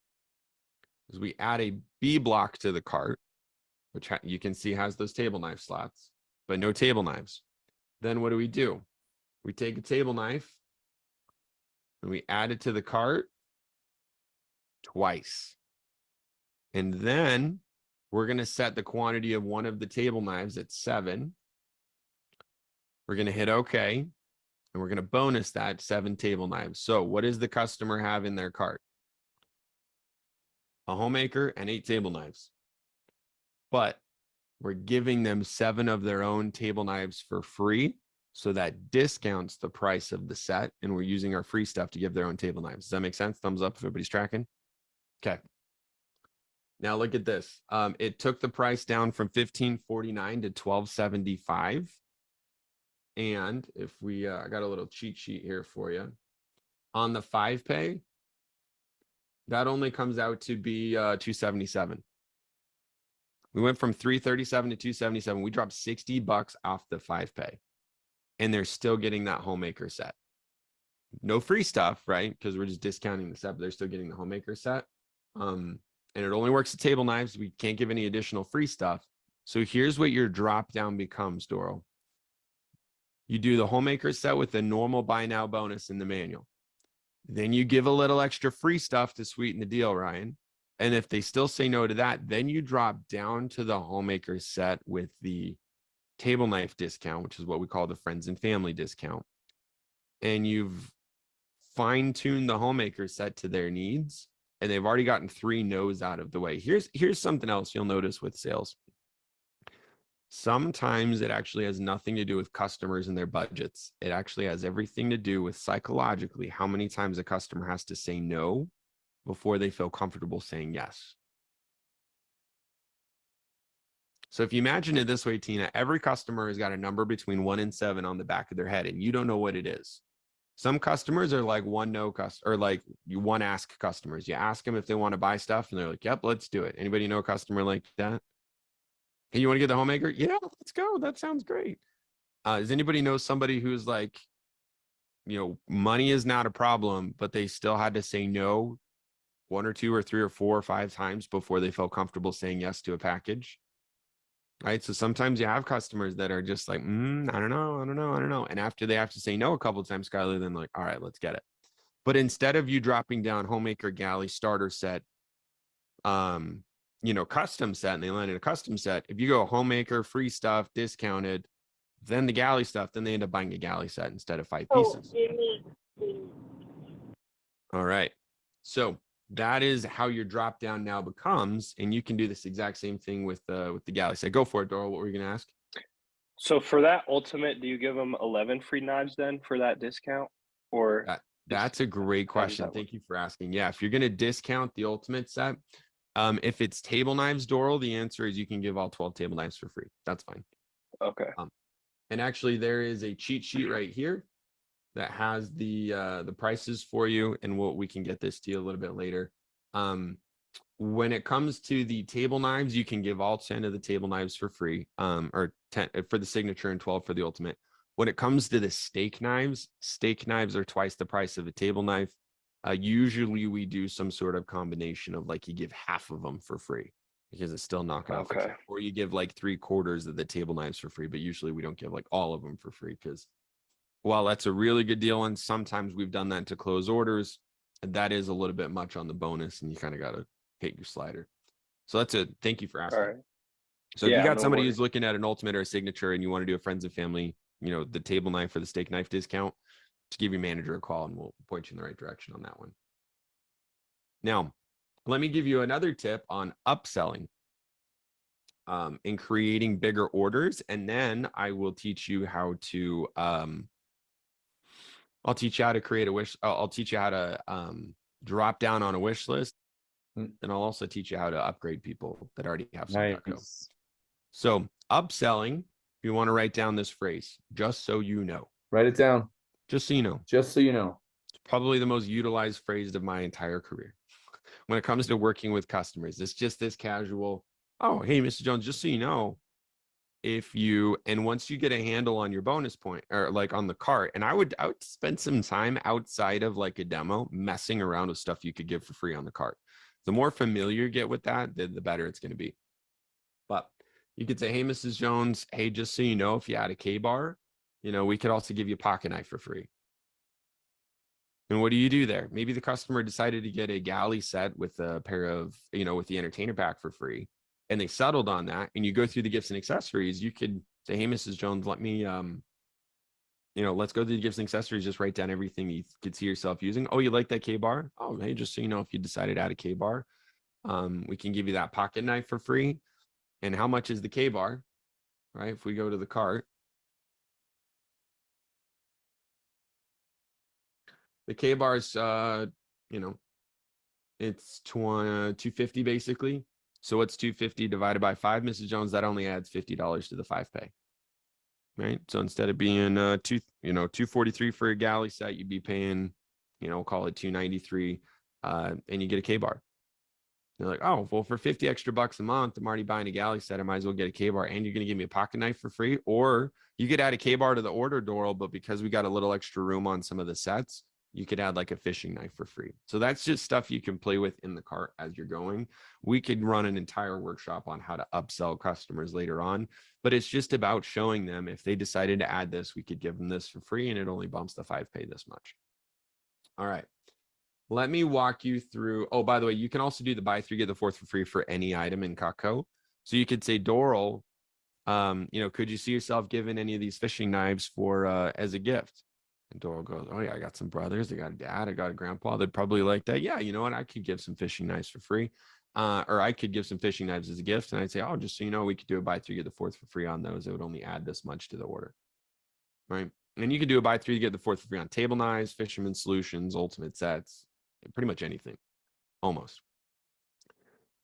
is we add a B block to the cart, which you can see has those table knife slots, but no table knives. Then what do? We take a table knife and we add it to the cart twice. And then we're going to set the quantity of one of the table knives at 7. We're going to hit OK. And we're going to bonus that 7 table knives. So what does the customer have in their cart? A homemaker and 8 table knives. But we're giving them 7 of their own table knives for free. So that discounts the price of the set. And we're using our free stuff to give their own table knives. Does that make sense? Thumbs up if everybody's tracking. Okay. Now look at this. It took the price down from $15.49 to $12.75. And if we, I got a little cheat sheet here for you. On the 5-pay, that only comes out to be $277. We went from $337 to $277. We dropped $60 off the 5-pay. And they're still getting that homemaker set. No free stuff, right? Because we're just discounting the set, but they're still getting the homemaker set. And it only works with table knives. We can't give any additional free stuff. So here's what your drop down becomes, Doral. You do the homemaker set with the normal buy now bonus in the manual. Then you give a little extra free stuff to sweeten the deal, Ryan. And if they still say no to that, then you drop down to the homemaker set with the table knife discount, which is what we call the friends and family discount. And you've fine-tuned the homemaker set to their needs. And they've already gotten 3 no's out of the way. Here's something else you'll notice with sales. Sometimes it actually has nothing to do with customers and their budgets. It actually has everything to do with psychologically how many times a customer has to say no before they feel comfortable saying yes. So if you imagine it this way, Tina, every customer has got a number between 1 and 7 on the back of their head, and you don't know what it is. Some customers are like 1 no customer, or like you 1 ask customers. You ask them if they want to buy stuff, and they're like, "Yep, let's do it." Anybody know a customer like that? Hey, you want to get the homemaker? Yeah, let's go. That sounds great. Does anybody know somebody who's like, money is not a problem, but they still had to say no 1 or 2 or 3 or 4 or 5 times before they felt comfortable saying yes to a package? Right. So sometimes you have customers that are just like, I don't know. And after they have to say no a couple of times, Skylar, then like, all right, let's get it. But instead of you dropping down homemaker galley starter set, custom set, and they land in a custom set, if you go homemaker, free stuff, discounted, then the galley stuff, then they end up buying a galley set instead of 5 pieces. All right. So that is how your drop down now becomes, and you can do this exact same thing with the galley set. Go for it, Doral. What were you going to ask? So for that ultimate, do you give them 11 free knives then for that discount? Or that's a great question. Thank you for asking. Yeah, if you're going to discount the ultimate set, if it's table knives, Doral, the answer is you can give all 12 table knives for free. That's fine. Okay. And actually, there is a cheat sheet right here that has the prices for you, and we can get this to you a little bit later. When it comes to the table knives, you can give all 10 of the table knives for free, or 10 for the signature and 12 for the ultimate. When it comes to the steak knives are twice the price of a table knife. Usually we do some sort of combination of like you give half of them for free because it's still knocking off. Okay. Or you give like 3/4 of the table knives for free, but usually we don't give like all of them for free because while that's a really good deal, and sometimes we've done that to close orders, that is a little bit much on the bonus, and you kind of got to hit your slider. So thank you for asking. All right. So if you got no somebody worries. who's looking at an ultimate or a signature and you want to do a friends and family, the table knife or the steak knife discount, to give your manager a call and we'll point you in the right direction on that one. Now, let me give you another tip on upselling and creating bigger orders. And then I will teach you how to, I'll teach you how to create a wish. I'll teach you how to drop down on a wish list. And I'll also teach you how to upgrade people that already have some Cutco. Nice. So upselling, if you want to write down this phrase, just so you know. Write it down. Just so you know. Just so you know. It's probably the most utilized phrase of my entire career when it comes to working with customers. It's just this casual, oh, hey, Mr. Jones, just so you know, and once you get a handle on your bonus point or like on the cart, and I would spend some time outside of like a demo messing around with stuff you could give for free on the cart. The more familiar you get with that, the better it's going to be. But you could say, hey, Mrs. Jones, hey, just so you know, if you add a K-bar, we could also give you a pocket knife for free. And what do you do there? Maybe the customer decided to get a galley set with a pair of, with the entertainer pack for free, and they settled on that. And you go through the gifts and accessories. You could say, hey, Mrs. Jones, let me, let's go through the gifts and accessories. Just write down everything you could see yourself using. Oh, you like that K-bar? Oh, hey, just so you know, if you decided to add a K-bar, we can give you that pocket knife for free. And how much is the K-bar, right? If we go to the cart, the K-bar is, it's 250 basically. So what's 250 divided by 5, Mrs. Jones? That only adds $50 to the 5-pay, right? So instead of being 243 for a galley set, you'd be paying, call it 293, and you get a K-bar. They're like, oh, well, for 50 extra bucks a month, I'm already buying a galley set. I might as well get a K-bar, and you're going to give me a pocket knife for free. Or you could add a K-bar to the order, Doral, but because we got a little extra room on some of the sets, you could add like a fishing knife for free. So that's just stuff you can play with in the cart as you're going. We could run an entire workshop on how to upsell customers later on, but it's just about showing them if they decided to add this, we could give them this for free, and it only bumps the 5-pay this much. All right. Let me walk you through. Oh, by the way, you can also do the buy 3, get the 4th for free for any item in Cutco. So you could say, Doral, could you see yourself giving any of these fishing knives for as a gift? And Doral goes, oh yeah, I got some brothers, I got a dad, I got a grandpa. They'd probably like that. Yeah, you know what? I could give some fishing knives for free. Or I could give some fishing knives as a gift. And I'd say, oh, just so you know, we could do a buy 3, get the 4th for free on those. It would only add this much to the order. Right. And you could do a buy 3, get the 4th for free on table knives, Fisherman Solutions, ultimate sets, pretty much anything, almost.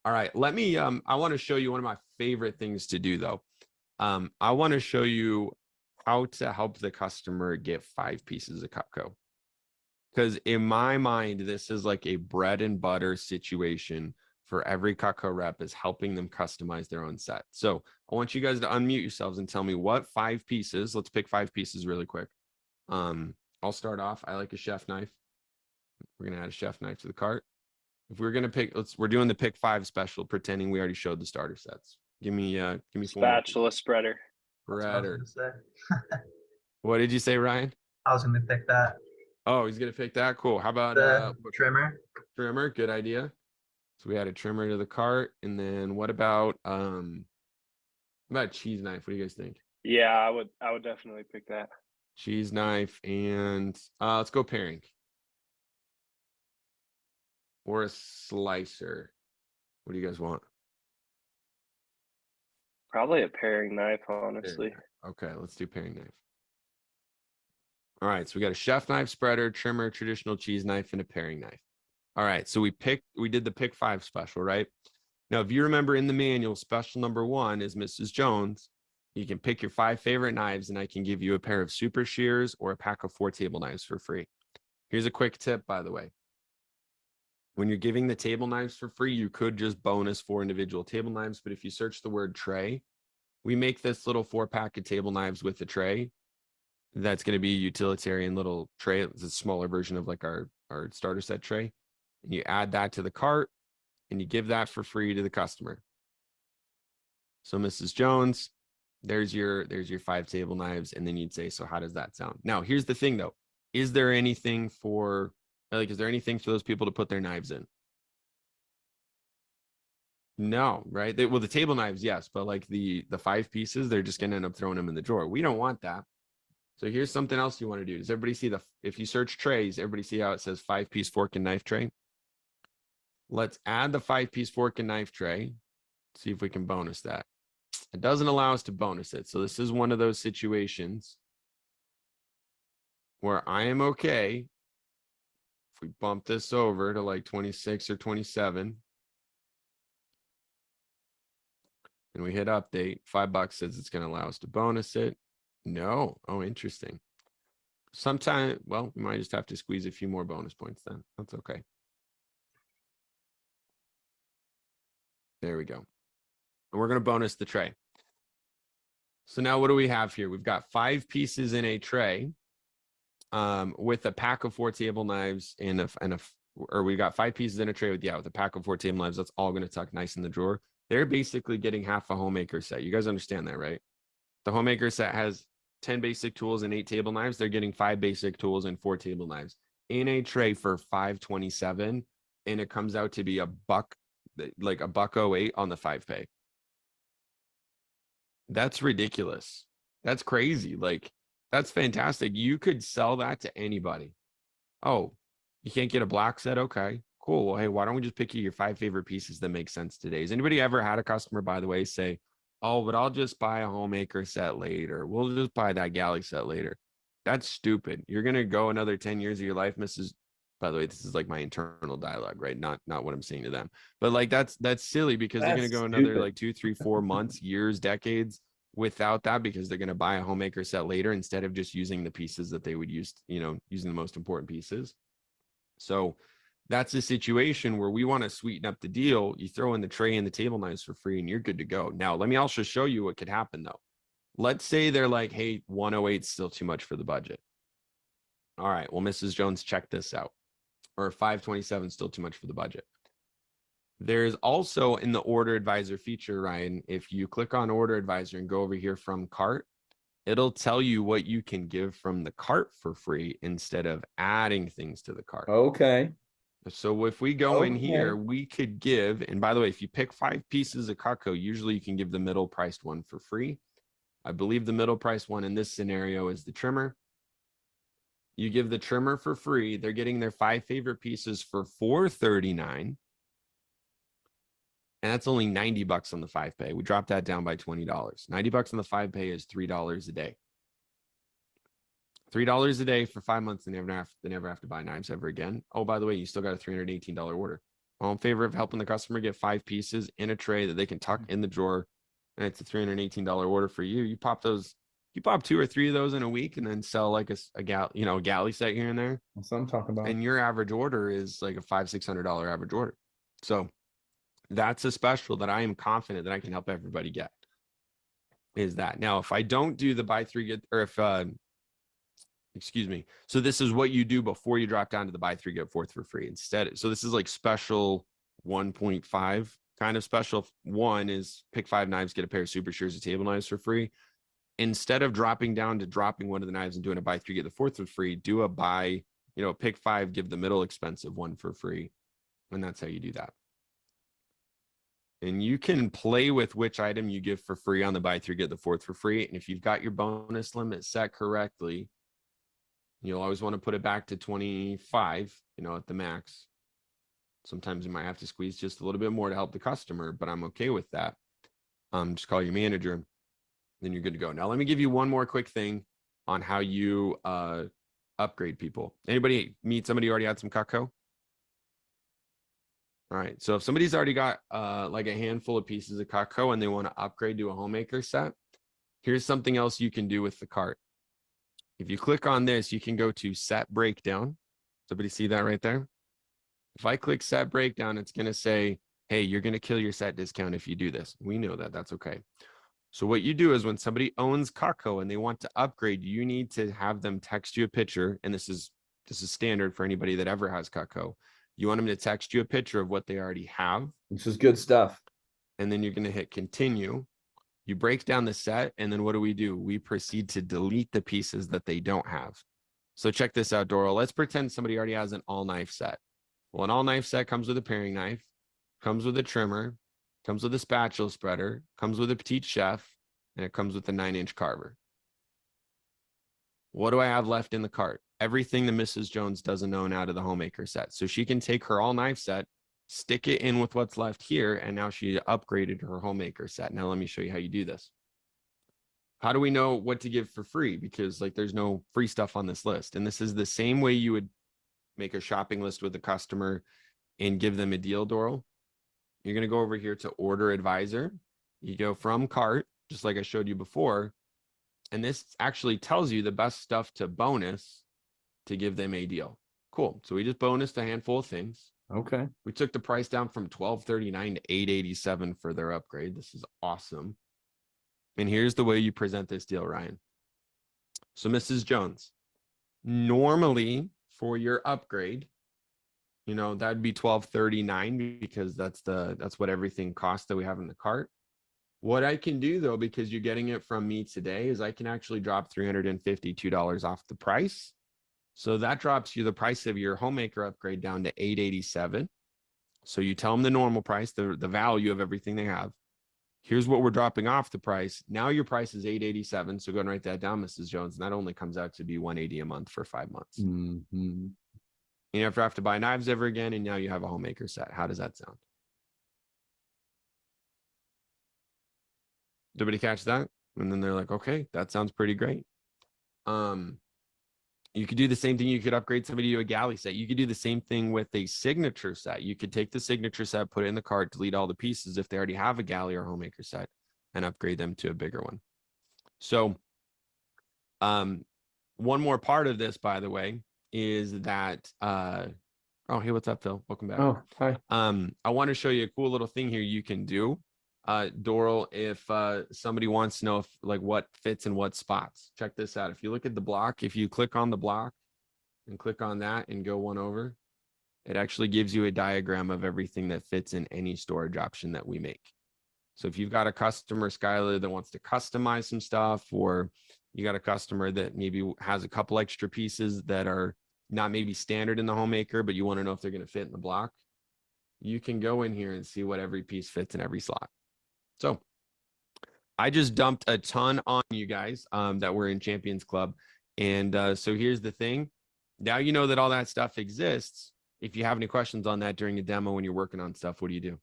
All right, let me, I want to show you one of my favorite things to do though. I want to show you how to help the customer get 5 pieces of Cutco. Because in my mind, this is like a bread and butter situation for every Cutco rep, is helping them customize their own set. So I want you guys to unmute yourselves and tell me what 5 pieces, let's pick 5 pieces really quick. I'll start off. I like a chef knife. We're going to add a chef knife to the cart. If we're going to pick, we're doing the pick 5 special, pretending we already showed the starter sets. Give me Spatula spreader. Spreader. What did you say, Ryan? I was going to pick that. Oh, he's going to pick that. Cool. How about the trimmer? Trimmer. Good idea. So we add a trimmer to the cart. And then what about cheese knife? What do you guys think? Yeah, I would definitely pick that. Cheese knife, and let's go paring. Or a slicer. What do you guys want? Probably a paring knife, honestly. Okay, let's do paring knife. All right, so we got a chef knife, spreader, trimmer, traditional cheese knife, and a paring knife. All right, so we did the pick 5 special, right? Now, if you remember in the manual, special number 1 is Mrs. Jones. You can pick your 5 favorite knives, and I can give you a pair of super shears or a pack of 4 table knives for free. Here's a quick tip, by the way. When you're giving the table knives for free, you could just bonus 4 individual table knives. But if you search the word tray, we make this little 4-pack of table knives with a tray. That's going to be a utilitarian little tray. It's a smaller version of like our starter set tray. And you add that to the cart and you give that for free to the customer. So Mrs. Jones, there's your 5 table knives. And then you'd say, so how does that sound? Now, here's the thing though. Is there anything for those people to put their knives in? No, right? Well, the table knives, yes, but like the 5 pieces, they're just gonna end up throwing them in the drawer. We don't want that. So here's something else you want to do. Does everybody see if you search trays, everybody see how it says 5-piece fork and knife tray? Let's add the 5-piece fork and knife tray. See if we can bonus that. It doesn't allow us to bonus it. So this is one of those situations where I am okay if we bump this over to like 26 or 27 and we hit update, $5 says it's going to allow us to bonus it. No. Oh, interesting. Sometime, well, we might just have to squeeze a few more bonus points then. That's okay. There we go. And we're going to bonus the tray. So now what do we have here? We've got 5 pieces in a tray with a pack of 4 table knives or we got 5 pieces in a tray with a pack of 4 table knives. That's all going to tuck nice in the drawer. They're basically getting half a homemaker set. You guys understand that, right? The homemaker set has 10 basic tools and 8 table knives. They're getting 5 basic tools and 4 table knives in a tray for $5.27, and it comes out to be like $1.08 on the 5-pay. That's ridiculous. That's crazy. Like, that's fantastic. You could sell that to anybody. Oh, you can't get a black set? Okay, cool. Well, hey, why don't we just pick you your 5 favorite pieces that make sense today? Has anybody ever had a customer, by the way, say, oh, but I'll just buy a homemaker set later. We'll just buy that galley set later. That's stupid. You're going to go another 10 years of your life, Mrs. By the way, this is like my internal dialogue, right? Not what I'm saying to them. But like, that's silly because they're going to go another like 2, 3, 4 months, years, decades without that because they're going to buy a homemaker set later instead of just using the pieces that they would use, using the most important pieces. So that's a situation where we want to sweeten up the deal. You throw in the tray and the table knives for free and you're good to go. Now, let me also show you what could happen though. Let's say they're like, hey, 108 is still too much for the budget. All right, well, Mrs. Jones, check this out. Or 527 still too much for the budget. There's also in the order advisor feature, Ryan, if you click on order advisor and go over here from cart, it'll tell you what you can give from the cart for free instead of adding things to the cart. Okay. So if we go in here, we could give, and by the way, if you pick 5 pieces of Cutco, usually you can give the middle priced one for free. I believe the middle priced one in this scenario is the trimmer. You give the trimmer for free. They're getting their 5 favorite pieces for $4.39. And that's only $90 on the 5-pay. We dropped that down by $20. $90 on the 5-pay is $3 a day. $3 a day for 5 months. They never have to buy knives ever again. Oh, by the way, you still got a $318 order. All in favor of helping the customer get 5 pieces in a tray that they can tuck in the drawer. And it's a $318 order for you. You pop 2 or 3 of those in a week and then sell like a galley set here and there. That's what I'm talking about. And your average order is like a $500-$600 average order. So that's a special that I am confident that I can help everybody get. Is that now, if I don't do the buy 3 get, or if excuse me. So this is what you do before you drop down to the buy 3 get 4th for free instead. So this is like special 1.5 kind of special. 1 is pick 5 knives, get a pair of Super Shears of table knives for free. Instead of dropping down to dropping one of the knives and doing a buy 3 get the 4th for free, do a buy, pick 5, give the middle expensive one for free. And that's how you do that. And you can play with which item you give for free on the buy 3 get the 4th for free. And if you've got your bonus limit set correctly, you'll always want to put it back to 25, at the max. Sometimes you might have to squeeze just a little bit more to help the customer, but I'm okay with that. Just call your manager, then you're good to go. Now, let me give you one more quick thing on how you upgrade people. Anybody meet somebody who already had some Cutco? All right. So if somebody's already got like a handful of pieces of Cutco and they want to upgrade to a homemaker set, here's something else you can do with the cart. If you click on this, you can go to set breakdown. Somebody see that right there? If I click set breakdown, it's going to say, hey, you're going to kill your set discount if you do this. We know that. That's okay. So what you do is when somebody owns Cutco and they want to upgrade, you need to have them text you a picture. And this is standard for anybody that ever has Cutco. You want them to text you a picture of what they already have. This is good stuff. And then you're going to hit continue. You break down the set, and then what do? We proceed to delete the pieces that they don't have. So check this out, Doro. Let's pretend somebody already has an all-knife set. Well, an all-knife set comes with a paring knife, comes with a trimmer, comes with a spatula spreader, comes with a petite chef, and it comes with a 9-inch carver. What do I have left in the cart? Everything that Mrs. Jones doesn't own out of the homemaker set. So she can take her all-knife set, stick it in with what's left here, and now she upgraded her homemaker set. Now let me show you how you do this. How do we know what to give for free? Because there's no free stuff on this list. And this is the same way you would make a shopping list with a customer and give them a deal, Doral. You're going to go over here to order advisor. You go from cart, just like I showed you before. And this actually tells you the best stuff to bonus to give them a deal. Cool. So we just bonused a handful of things. Okay. We took the price down from $1,239 to $887 for their upgrade. This is awesome. And here's the way you present this deal, Ryan. So Mrs. Jones, normally for your upgrade, that'd be $1,239 because that's what everything costs that we have in the cart. What I can do though, because you're getting it from me today, is I can actually drop $352 off the price. So that drops you the price of your homemaker upgrade down to $887. So you tell them the normal price, the value of everything they have. Here's what we're dropping off the price. Now your price is $887. So go and write that down, Mrs. Jones. And that only comes out to be $180 a month for 5 months. Mm-hmm. You never have to buy knives ever again. And now you have a homemaker set. How does that sound? Did everybody catch that? And then they're like, okay, that sounds pretty great. You could do the same thing. You could upgrade somebody to a galley set. You could do the same thing with a signature set. You could take the signature set, put it in the cart, delete all the pieces if they already have a galley or homemaker set, and upgrade them to a bigger one. So one more part of this, by the way, is that oh, hey, what's up, Phil? Welcome back. Oh, hi. I want to show you a cool little thing here you can do. Doral, if somebody wants to know if what fits in what spots, check this out. If you look at the block, if you click on the block and click on that and go one over, it actually gives you a diagram of everything that fits in any storage option that we make. So if you've got a customer, Skylar, that wants to customize some stuff, or you got a customer that maybe has a couple extra pieces that are not maybe standard in the homemaker, but you want to know if they're going to fit in the block, you can go in here and see what every piece fits in every slot. So I just dumped a ton on you guys that were in Champions Club. And so here's the thing. Now you know that all that stuff exists. If you have any questions on that during a demo when you're working on stuff, what do?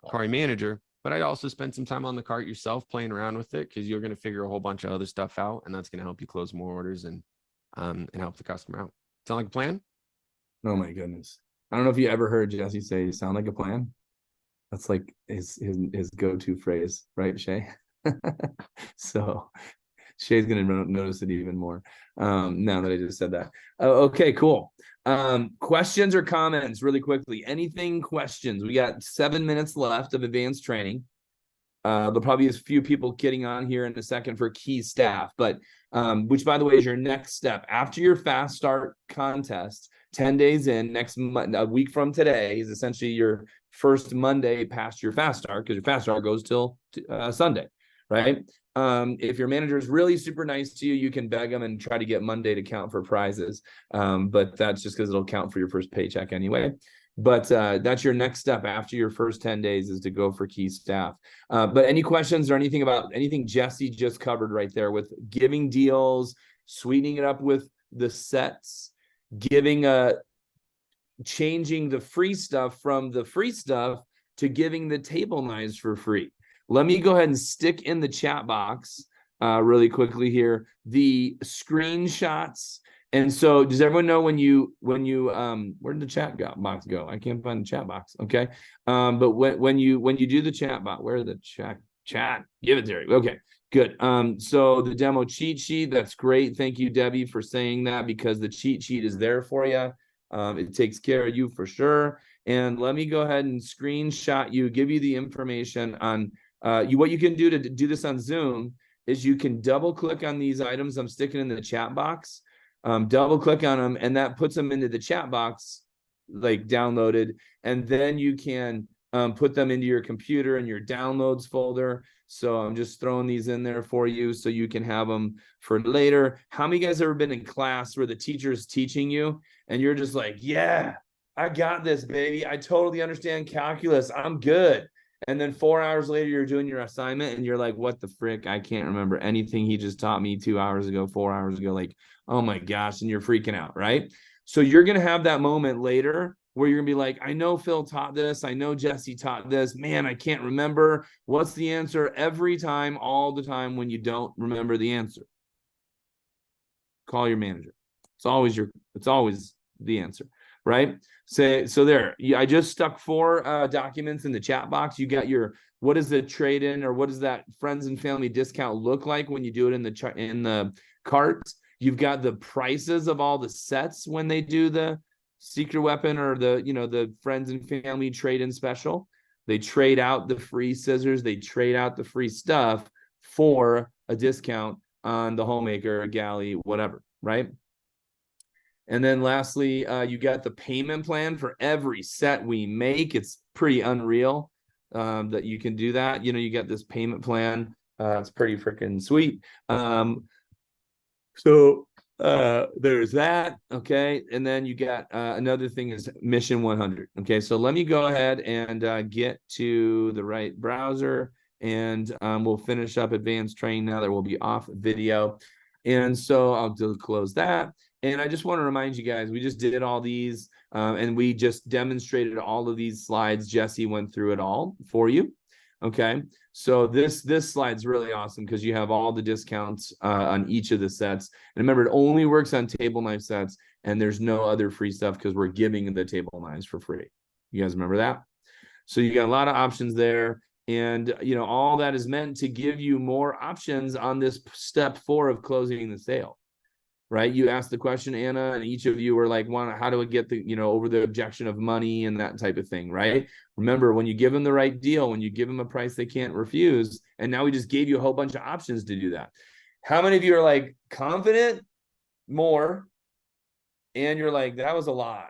Call your manager. But I'd also spend some time on the cart yourself playing around with it, because you're going to figure a whole bunch of other stuff out. And that's going to help you close more orders and help the customer out. Sound like a plan? Oh my goodness. I don't know if you ever heard Jesse say, sound like a plan. That's like his go-to phrase, right, Shay? So Shay's gonna notice it even more now that I just said that. Okay, cool. Questions or comments really quickly? Anything questions? We got 7 minutes left of advanced training. There'll probably be a few people getting on here in a second for key staff, but which, by the way, is your next step after your fast start contest. 10 days in, a week from today is essentially your first Monday past your fast start, because your fast start goes till Sunday, right? If your manager is really super nice to you, you can beg them and try to get Monday to count for prizes. But that's just because it'll count for your first paycheck anyway. But that's your next step after your first 10 days is to go for key staff. But any questions or anything about anything Jesse just covered right there with giving deals, sweetening it up with the sets, changing the free stuff from the free stuff to giving the table knives for free. Let me go ahead and stick in the chat box really quickly here the screenshots. And so does everyone know when you where did the chat box go? I can't find the chat box. Okay. But when you do the chat box, where the chat, give it there. Okay. Good. So the demo cheat sheet, that's great. Thank you, Debbie, for saying that, because the cheat sheet is there for you. It takes care of you for sure. And let me go ahead and screenshot you, give you the information on what you can do to do this on Zoom is you can double click on these items I'm sticking in the chat box, double click on them, and that puts them into the chat box, like downloaded. And then you can put them into your computer in your downloads folder. So I'm just throwing these in there for you so you can have them for later. How many of you guys ever been in class where the teacher's teaching you and you're just like, yeah, I got this, baby. I totally understand calculus. I'm good. And then 4 hours later, you're doing your assignment and you're like, what the frick? I can't remember anything he just taught me 2 hours ago, 4 hours ago. Like, oh my gosh. And you're freaking out, right? So you're going to have that moment later where you're gonna be like, I know Phil taught this. I know Jesse taught this. Man, I can't remember. What's the answer? Every time, all the time when you don't remember the answer, call your manager. It's always the answer, right? So there, I just stuck 4 documents in the chat box. You got your, what is the trade-in or what does that friends and family discount look like when you do it in the cart? You've got the prices of all the sets when they do the secret weapon or the, the friends and family trade-in special. They trade out the free scissors, they trade out the free stuff for a discount on the homemaker, galley, whatever, right? And then lastly, you got the payment plan for every set we make. It's pretty unreal that you can do that. You got this payment plan. It's pretty freaking sweet. So there's that. Okay. And then you got another thing is Mission 100. Okay. So let me go ahead and get to the right browser, and we'll finish up advanced training now that we'll be off video. And so I'll close that. And I just want to remind you guys, we just did all these and we just demonstrated all of these slides. Jesse went through it all for you. Okay. So this slide's really awesome because you have all the discounts on each of the sets. And remember, it only works on table knife sets, and there's no other free stuff because we're giving the table knives for free. You guys remember that? So you got a lot of options there. And, all that is meant to give you more options on this step 4 of closing the sale, right? You asked the question, Anna, and each of you were like, how do I get the, over the objection of money and that type of thing, right? Remember, when you give them the right deal, when you give them a price they can't refuse, and now we just gave you a whole bunch of options to do that. How many of you are like confident more, and you're like, that was a lot,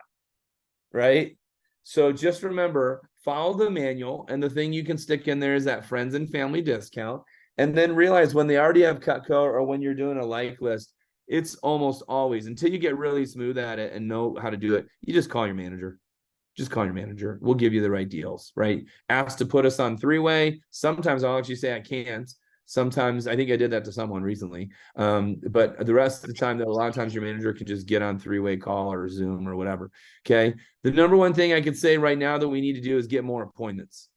right? So just remember, follow the manual, and the thing you can stick in there is that friends and family discount. And then realize when they already have Cutco or when you're doing a like list, it's almost always, until you get really smooth at it and know how to do it, you just call your manager. Just call your manager. We'll give you the right deals, right? Ask to put us on 3-way. Sometimes I'll actually say I can't. Sometimes, I think I did that to someone recently. But the rest of the time, a lot of times your manager can just get on 3-way call or Zoom or whatever. Okay. The number one thing I could say right now that we need to do is get more appointments.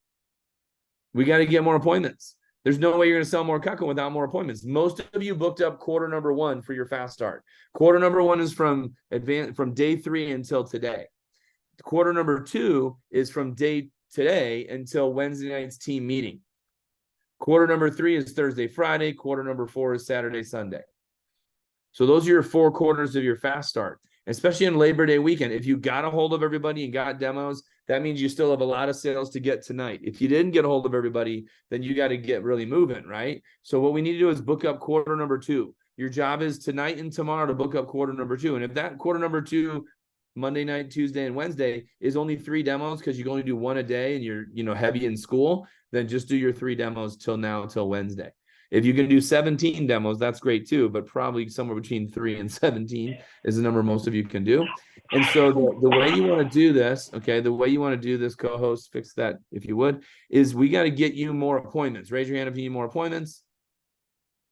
We got to get more appointments. There's no way you're going to sell more Cutco without more appointments. Most of you booked up quarter number 1 for your fast start. Quarter number 1 is from day 3 until today. Quarter number 2 is from day today until Wednesday night's team meeting. Quarter number 3 is Thursday, Friday. Quarter number 4 is Saturday, Sunday. So those are your 4 quarters of your fast start, especially in Labor Day weekend. If you got a hold of everybody and got demos, that means you still have a lot of sales to get tonight. If you didn't get a hold of everybody, then you got to get really moving, right? So what we need to do is book up quarter number 2. Your job is tonight and tomorrow to book up quarter number 2. And if that quarter number 2, Monday night, Tuesday, and Wednesday is only 3 demos because you can only do 1 a day and you're heavy in school, then just do your 3 demos till Wednesday. If you can do 17 demos, that's great too, but probably somewhere between 3 and 17 is the number most of you can do. And so the way you want to do this, okay, the way you want to do this, co-host, fix that if you would, is we got to get you more appointments. Raise your hand if you need more appointments.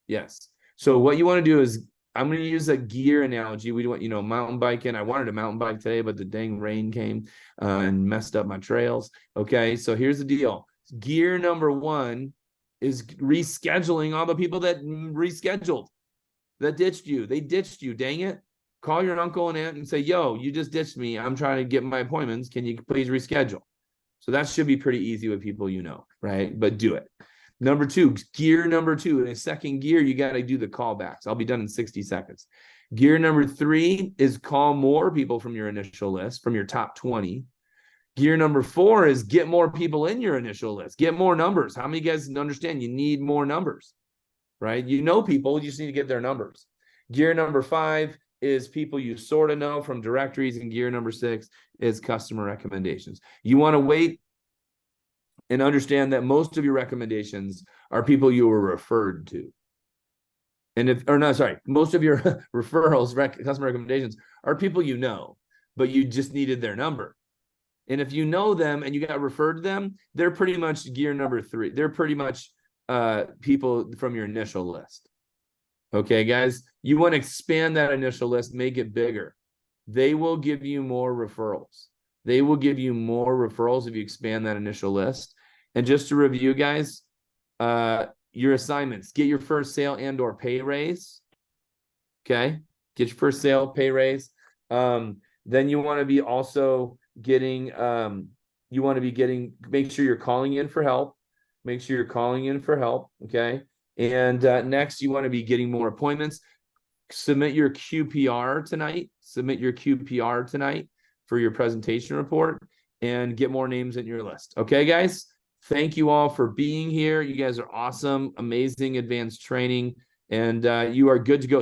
Yes. So what you want to do is, I'm going to use a gear analogy. We want, mountain biking. I wanted to mountain bike today, but the dang rain came and messed up my trails. Okay, so here's the deal. Gear number 1 is rescheduling all the people that rescheduled, that ditched you. They ditched you, dang it. Call your uncle and aunt and say, yo, you just ditched me. I'm trying to get my appointments. Can you please reschedule? So that should be pretty easy with people right? But do it. Number 2, gear number 2. In a second gear, you got to do the callbacks. I'll be done in 60 seconds. Gear number 3 is call more people from your initial list, from your top 20. Gear number 4 is get more people in your initial list. Get more numbers. How many of you guys understand you need more numbers, right? People, you just need to get their numbers. Gear number 5 is people you sort of know from directories, and gear number 6 is customer recommendations. You want to wait and understand that most of your recommendations are people you were referred to. And most of your referrals, customer recommendations are people but you just needed their number. And if you know them and you got referred to them, they're pretty much gear number 3. They're pretty much people from your initial list. Okay, guys, you want to expand that initial list, make it bigger. They will give you more referrals. They will give you more referrals if you expand that initial list. And just to review, guys, your assignments: get your first sale and or pay raise. Okay, get your first sale, pay raise. Then you want to be also getting, make sure you're calling in for help. Make sure you're calling in for help. Okay. And next, you want to be getting more appointments. submit your QPR tonight. Submit your QPR tonight for your presentation report and get more names in your list. Okay, guys? Thank you all for being here. You guys are awesome, amazing advanced training, and you are good to go.